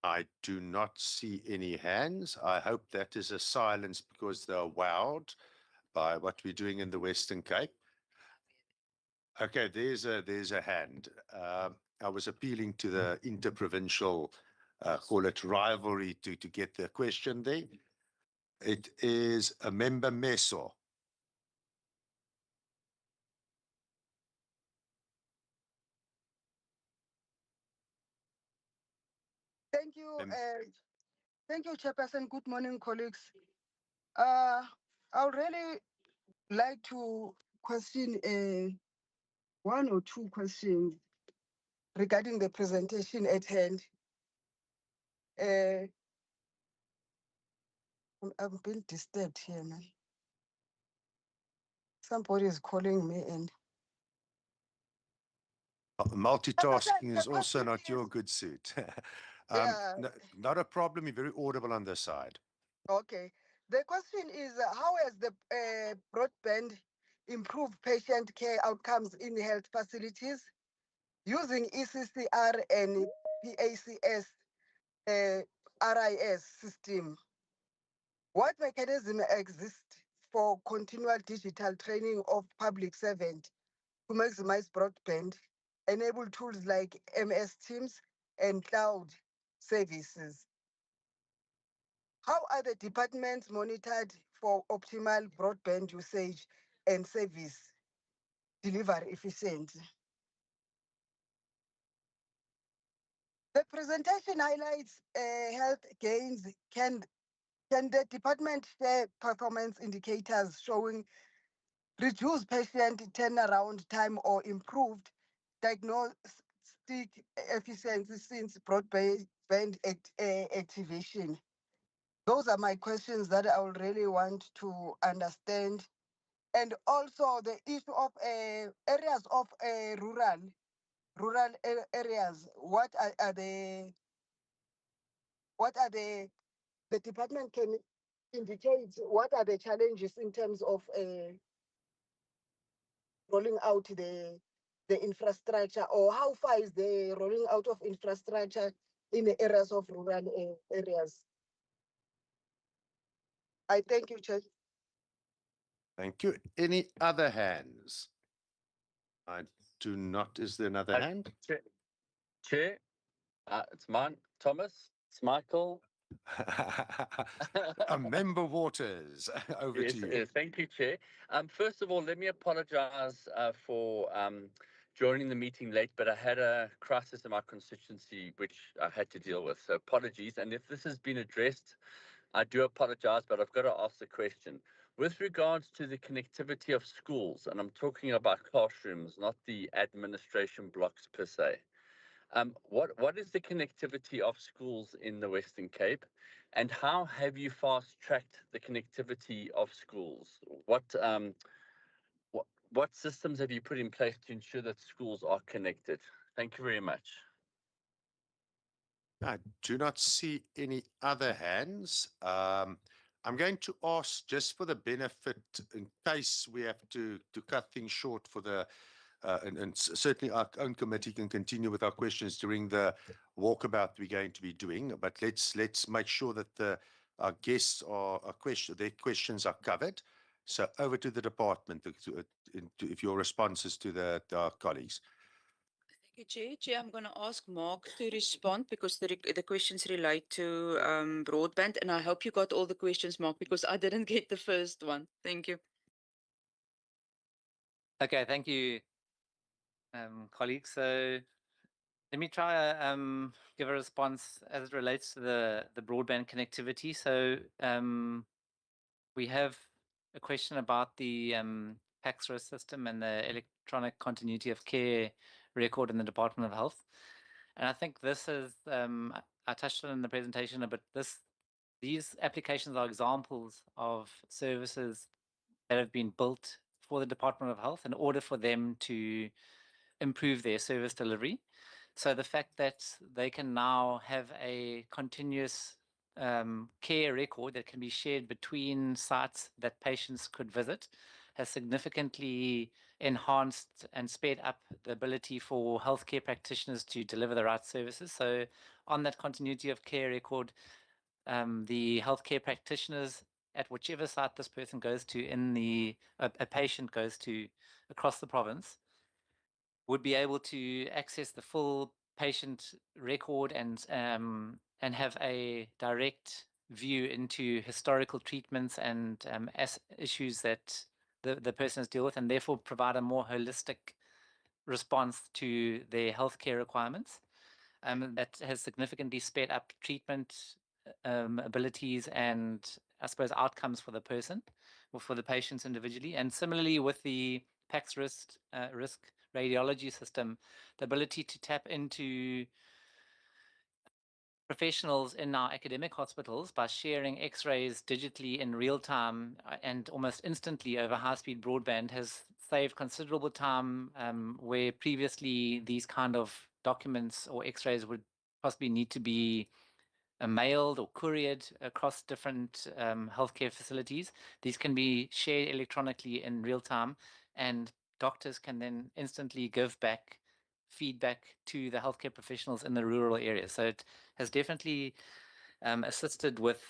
I do not see any hands. I hope that is a silence because they're wowed by what we're doing in the Western Cape. Okay, there's a hand. I was appealing to the interprovincial, call it rivalry, to get the question there. It is a member Meso. Thank you. Thank you, Chairperson. Good morning, colleagues. I would really like to question one or two questions regarding the presentation at hand. I'm being disturbed here, man. Somebody is calling me and Multitasking is also not your good suit. Yeah. Not a problem. You're very audible on this side. Okay. The question is, how has the broadband improved patient care outcomes in health facilities using ECCR and PACS RIS system? What mechanism exists for continual digital training of public servant to maximize broadband, enable tools like MS Teams and cloud services? How are the departments monitored for optimal broadband usage and service delivery efficiency? The presentation highlights health gains. Can the department share performance indicators showing reduced patient turnaround time or improved diagnostic efficiency since broadband activation? Those are my questions that I would really want to understand. And also the issue of areas of rural areas. What are the department can indicate what are the challenges in terms of rolling out the infrastructure, or how far is the rolling out of infrastructure in the areas of rural areas? I thank you, Chair. Thank you. Any other hands? I do not. Is there another hand? Chair, it's mine, Thomas, it's Michael. Member Waters, over Yes, to you. thank you, Chair. First of all, let me apologize for joining the meeting late, but I had a crisis in my constituency which I had to deal with. So apologies. And if this has been addressed, I do apologize, but I've got to ask the question. With regards to the connectivity of schools, and I'm talking about classrooms, not the administration blocks per se. What is the connectivity of schools in the Western Cape, and how have you fast-tracked the connectivity of schools? What systems have you put in place to ensure that schools are connected? Thank you very much. I do not see any other hands. I'm going to ask, just for the benefit, in case we have to cut things short for the and certainly our own committee can continue with our questions during the walkabout we're going to be doing. But let's make sure that our guests their questions are covered. So over to the department if your responses to our colleagues. Thank you, Chair. Chair, I'm going to ask Mark to respond because the questions relate to broadband, and I hope you got all the questions, Mark, because I didn't get the first one. Thank you. Okay, thank you, colleagues. So let me try to give a response as it relates to the broadband connectivity. So we have a question about the PAXRA system and the electronic continuity of care record in the Department of Health. And I think this is, I touched on in the presentation, but these applications are examples of services that have been built for the Department of Health in order for them to improve their service delivery. So the fact that they can now have a continuous care record that can be shared between sites that patients could visit has significantly enhanced and sped up the ability for healthcare practitioners to deliver the right services. So on that continuity of care record, the healthcare practitioners at whichever site this person goes to a patient goes to across the province would be able to access the full patient record and have a direct view into historical treatments and issues that the person has dealt with, and therefore provide a more holistic response to their healthcare requirements. That has significantly sped up treatment abilities and, I suppose, outcomes for the person or for the patients individually. And similarly with the PACS risk radiology system, the ability to tap into professionals in our academic hospitals by sharing x-rays digitally in real time and almost instantly over high-speed broadband has saved considerable time where previously these kind of documents or x-rays would possibly need to be mailed or couriered across different healthcare facilities. These can be shared electronically in real time, and doctors can then instantly give back feedback to the healthcare professionals in the rural areas. So it has definitely assisted with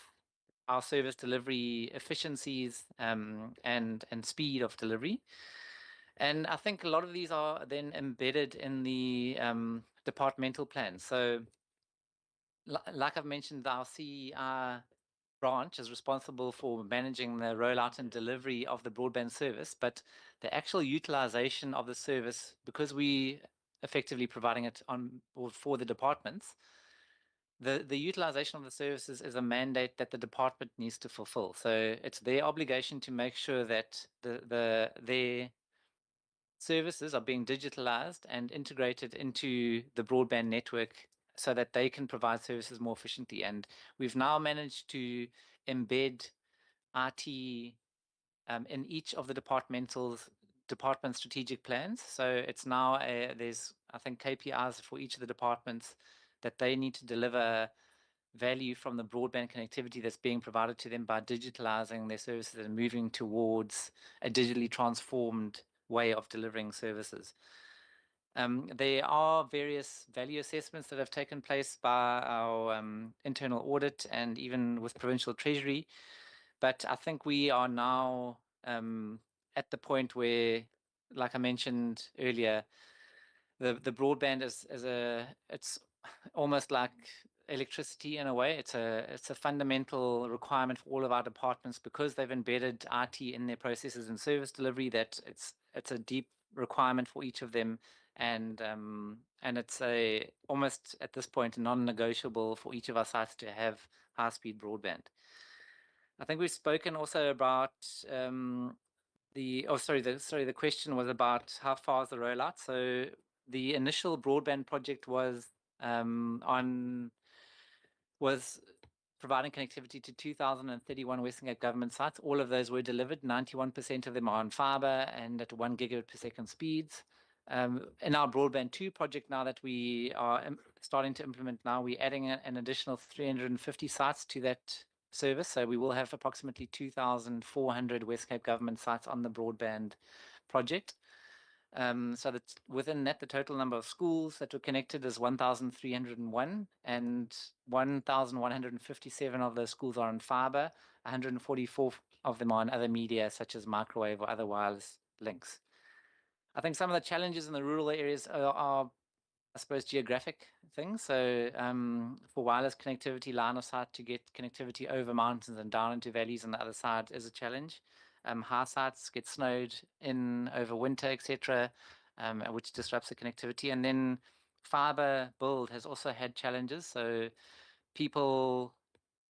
our service delivery efficiencies and speed of delivery. And I think a lot of these are then embedded in the departmental plans. So like I've mentioned, our CER branch is responsible for managing the rollout and delivery of the broadband service, but the actual utilization of the service, because we effectively providing it on or for the departments, the utilization of the services is a mandate that the department needs to fulfill. So it's their obligation to make sure that their services are being digitalized and integrated into the broadband network so that they can provide services more efficiently. And we've now managed to embed RT in each of the department strategic plans. So it's now there's, I think, KPIs for each of the departments that they need to deliver value from the broadband connectivity that's being provided to them by digitalizing their services and moving towards a digitally transformed way of delivering services. There are various value assessments that have taken place by our internal audit and even with Provincial Treasury. But I think we are now at the point where, like I mentioned earlier, the broadband it's almost like electricity in a way. It's a fundamental requirement for all of our departments because they've embedded IT in their processes and service delivery, that it's a deep requirement for each of them, and it's almost at this point non-negotiable for each of our sites to have high-speed broadband. I think we've spoken also about the question was about how far is the rollout. So the initial broadband project was providing connectivity to 2,031 Western Cape government sites. All of those were delivered. 91% of them are on fiber and at 1 gigabit per second speeds. In our Broadband 2 project now that we are starting to implement now, we're adding an additional 350 sites to that service. So we will have approximately 2,400 West Cape government sites on the broadband project. So that within that, the total number of schools that were connected is 1,301, and 1,157 of those schools are on fiber. 144 of them are on other media, such as microwave or other wireless links. I think some of the challenges in the rural areas are I suppose, geographic things. So for wireless connectivity, line of sight to get connectivity over mountains and down into valleys on the other side is a challenge. High sites get snowed in over winter, etc., which disrupts the connectivity. And then fiber build has also had challenges. So people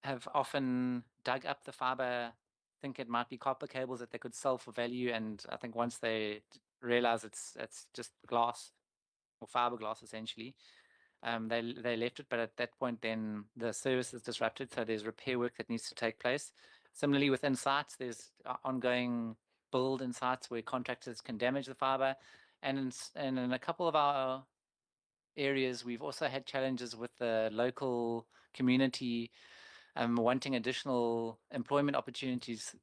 have often dug up the fiber, think it might be copper cables that they could sell for value, and I think once they realize it's just glass or fiberglass essentially, They left it, but at that point, then the service is disrupted. So there's repair work that needs to take place. Similarly, within sites, there's ongoing build in sites where contractors can damage the fiber, and in a couple of our areas, we've also had challenges with the local community wanting additional employment opportunities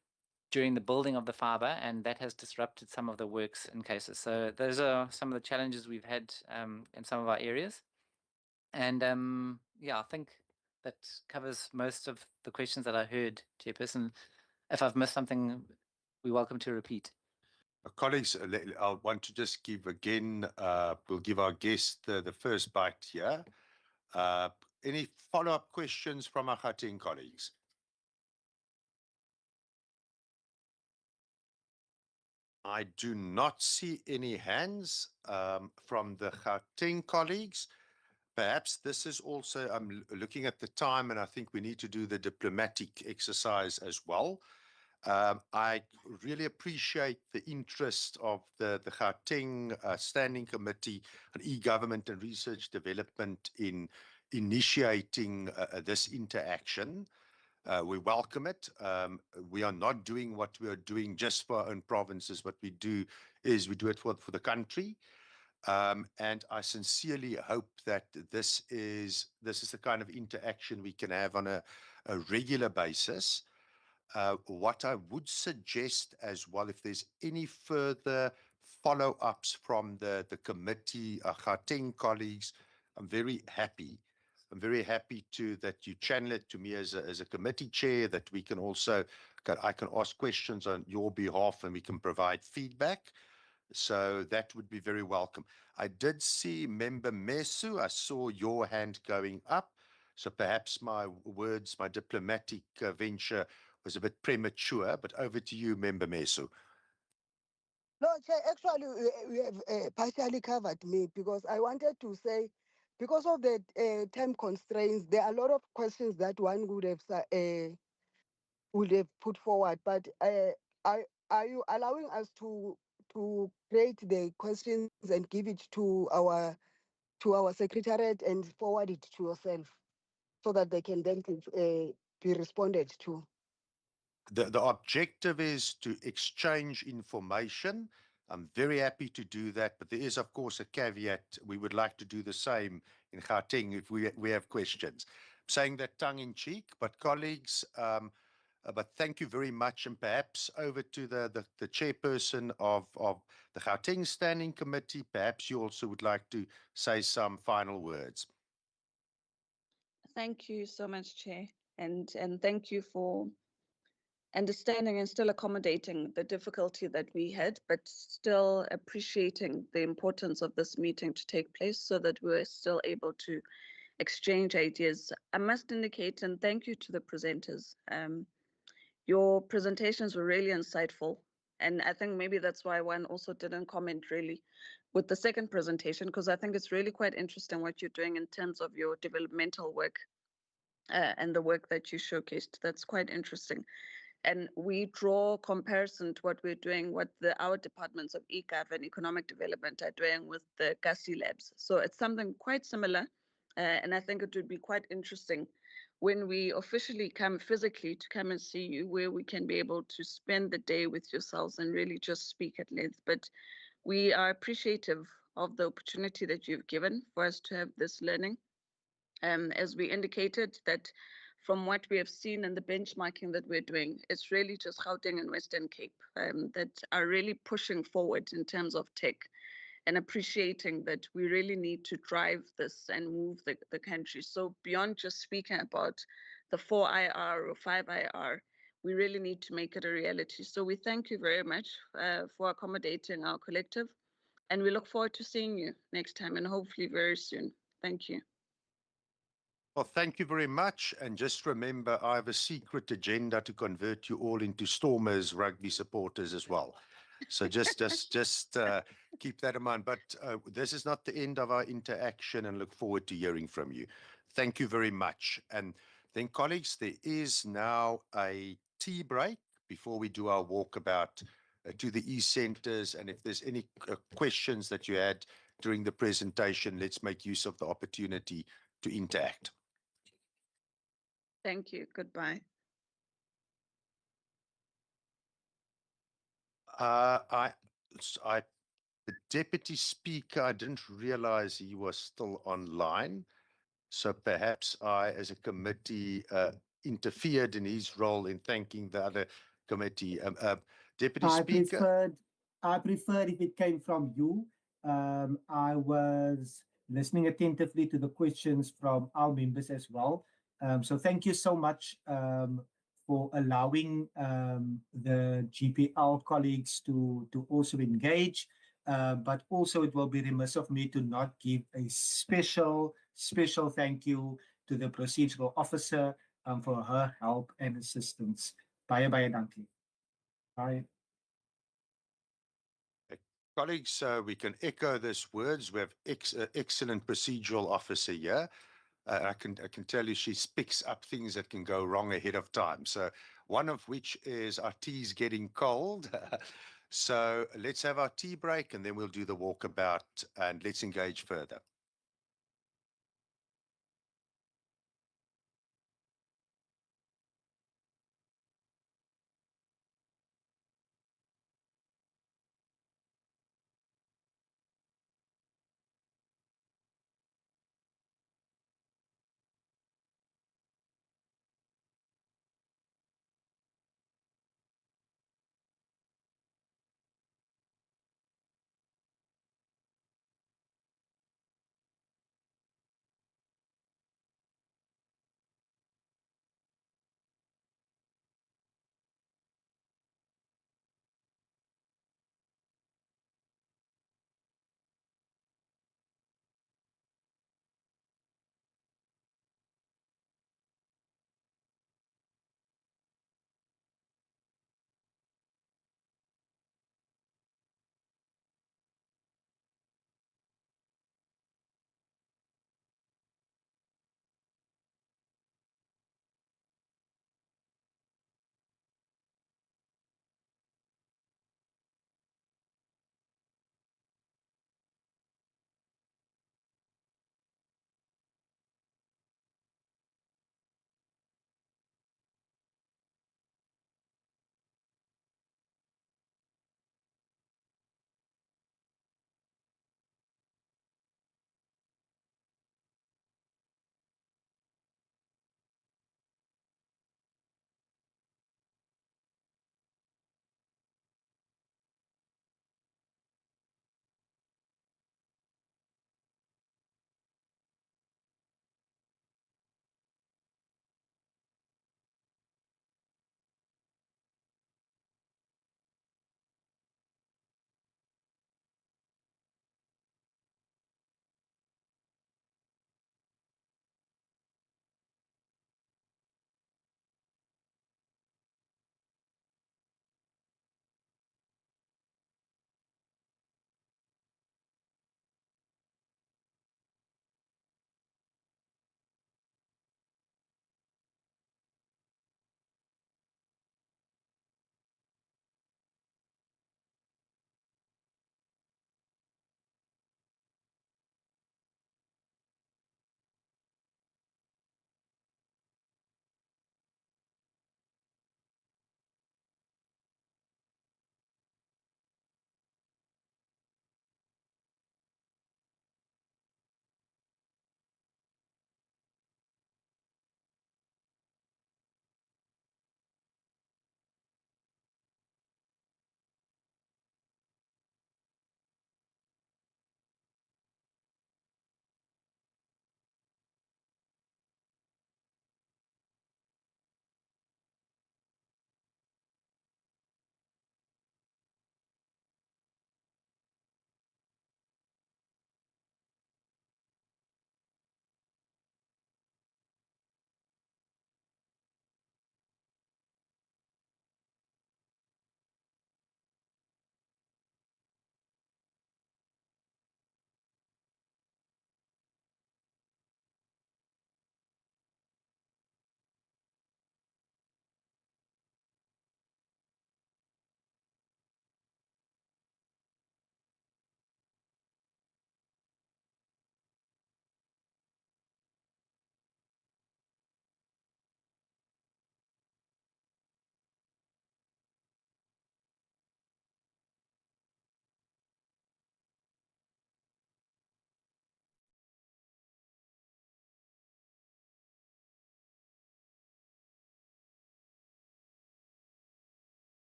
during the building of the fiber, and that has disrupted some of the works in cases. So those are some of the challenges we've had in some of our areas. And yeah, I think that covers most of the questions that I heard, Chairperson. If I've missed something, we're welcome to repeat. Colleagues, I want to just give again, we'll give our guest the first bite here. Any follow-up questions from our Gauteng colleagues? I do not see any hands from the Gauteng colleagues. Perhaps this is also, I'm looking at the time, and I think we need to do the diplomatic exercise as well. I really appreciate the interest of the Gauteng Standing Committee on E-Government and Research Development in initiating this interaction. We welcome it. We are not doing what we are doing just for our own provinces. What we do is we do it for the country. And I sincerely hope that this is the kind of interaction we can have on a regular basis. What I would suggest as well, if there's any further follow-ups from the committee, Gauteng colleagues, I'm very happy. I'm very happy that you channel it to me as a committee chair, that we can also, I can ask questions on your behalf and we can provide feedback. So that would be very welcome. I did see Member Mesu. I saw your hand going up. So perhaps my words, my diplomatic venture was a bit premature, but over to you, Member Mesu. No, Chair, actually, we have partially covered me because I wanted to say, because of the time constraints, there are a lot of questions that one would have put forward. But are you allowing us to create the questions and give it to our secretariat and forward it to yourself, so that they can then be responded to? The objective is to exchange information. I'm very happy to do that, but there is, of course, a caveat. We would like to do the same in Gauteng if we have questions. I'm saying that tongue in cheek, but colleagues, but thank you very much. And perhaps over to the chairperson of the Gauteng Standing Committee, perhaps you also would like to say some final words. Thank you so much, Chair, and thank you for understanding and still accommodating the difficulty that we had, but still appreciating the importance of this meeting to take place so that we're still able to exchange ideas. I must indicate and thank you to the presenters. Your presentations were really insightful. And I think maybe that's why one also didn't comment really with the second presentation, because I think it's really quite interesting what you're doing in terms of your developmental work and the work that you showcased. That's quite interesting. And we draw comparison to what we're doing, what our departments of EGAV and economic development are doing with the GASI labs. So it's something quite similar. And I think it would be quite interesting when we officially come physically to come and see you, where we can be able to spend the day with yourselves and really just speak at length. But we are appreciative of the opportunity that you've given for us to have this learning. As we indicated, that from what we have seen and the benchmarking that we're doing, it's really just Gauteng and Western Cape that are really pushing forward in terms of tech, and appreciating that we really need to drive this and move the country. So beyond just speaking about the 4IR or 5IR, we really need to make it a reality. So we thank you very much for accommodating our collective, and we look forward to seeing you next time and hopefully very soon. Thank you. Well, thank you very much. And just remember, I have a secret agenda to convert you all into Stormers rugby supporters as well. So just keep that in mind. But this is not the end of our interaction, and look forward to hearing from you. Thank you very much. And then, colleagues, there is now a tea break before we do our walkabout to the e-centers. And if there's any questions that you had, during the presentation, let's make use of the opportunity to interact. Thank you. Goodbye. I, the deputy speaker, I didn't realize he was still online. So perhaps I, as a committee, interfered in his role in thanking the other committee. Deputy Speaker. I preferred if it came from you. I was listening attentively to the questions from our members as well. So thank you so much for allowing the GPL colleagues to also engage. But also it will be remiss of me to not give a special thank you to the procedural officer for her help and assistance. Baie dankie. Bye. Colleagues, we can echo these words. We have excellent procedural officer here. I can tell you she picks up things that can go wrong ahead of time. So one of which is our tea's getting cold. So let's have our tea break and then we'll do the walkabout and let's engage further.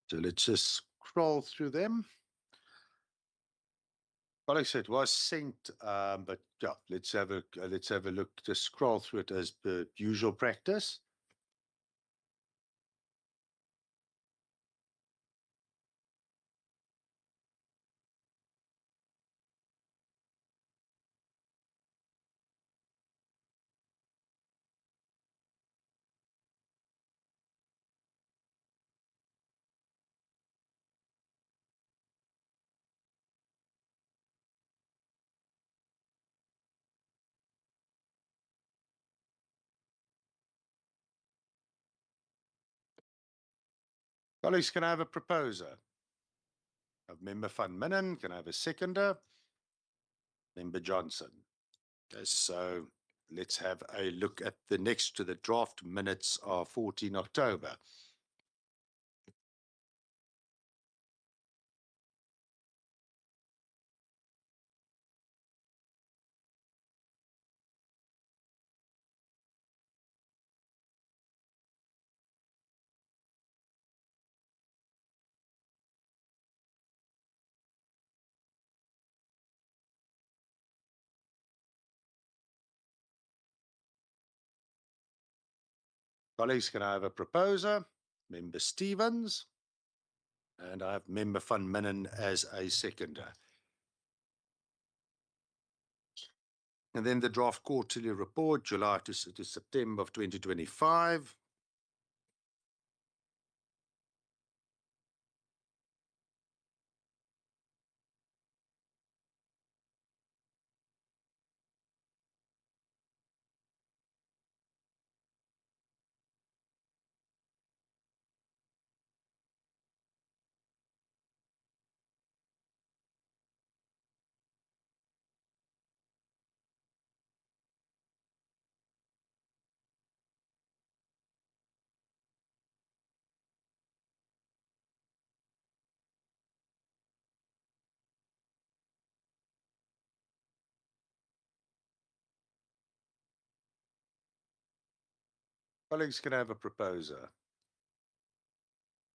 So let's just scroll through them. Like I said, it was sent, but yeah, let's have a look. Just scroll through it as per usual practice. Colleagues, can I have a proposer? Member Van Minnen, can I have a seconder? Member Johnson. Okay, so let's have a look at the next to the draft minutes of 14 October. Colleagues, can I have a proposer? Member Stevens. And I have Member Van Minnen as a seconder. And then the draft quarterly report, July to September of 2025. Colleagues, can I have a proposer?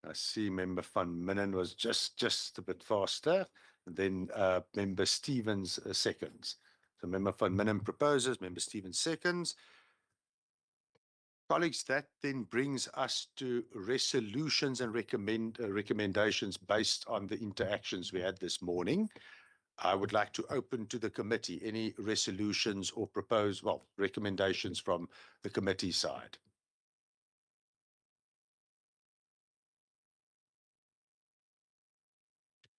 I see Member Van Minnen was just a bit faster. And then Member Stevens seconds. So Member Van Minnen proposes, Member Stevens seconds. Colleagues, that then brings us to resolutions and recommendations based on the interactions we had this morning. I would like to open to the committee any resolutions or recommendations from the committee side.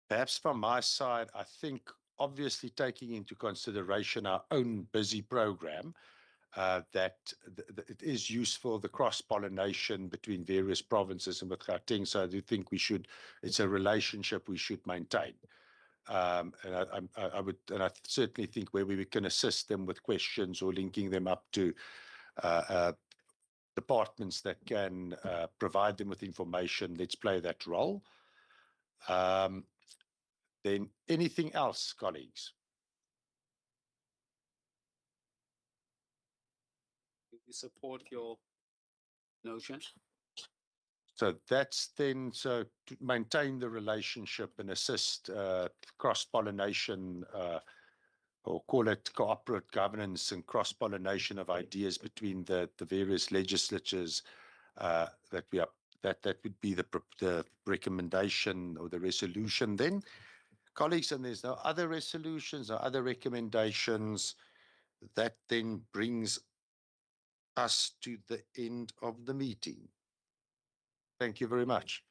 Perhaps from my side, I think obviously taking into consideration our own busy program, that it is useful, the cross-pollination between various provinces and with Gauteng. So I do think it's a relationship we should maintain. And I certainly think where we can assist them with questions or linking them up to departments that can provide them with information, let's play that role. Then anything else, colleagues? We support your notion. So that's then, so to maintain the relationship and assist cross-pollination, or call it cooperate governance and cross-pollination of ideas between the various legislatures that would be the recommendation or the resolution then. Colleagues, and there's no other resolutions or other recommendations. That then brings us to the end of the meeting. Thank you very much.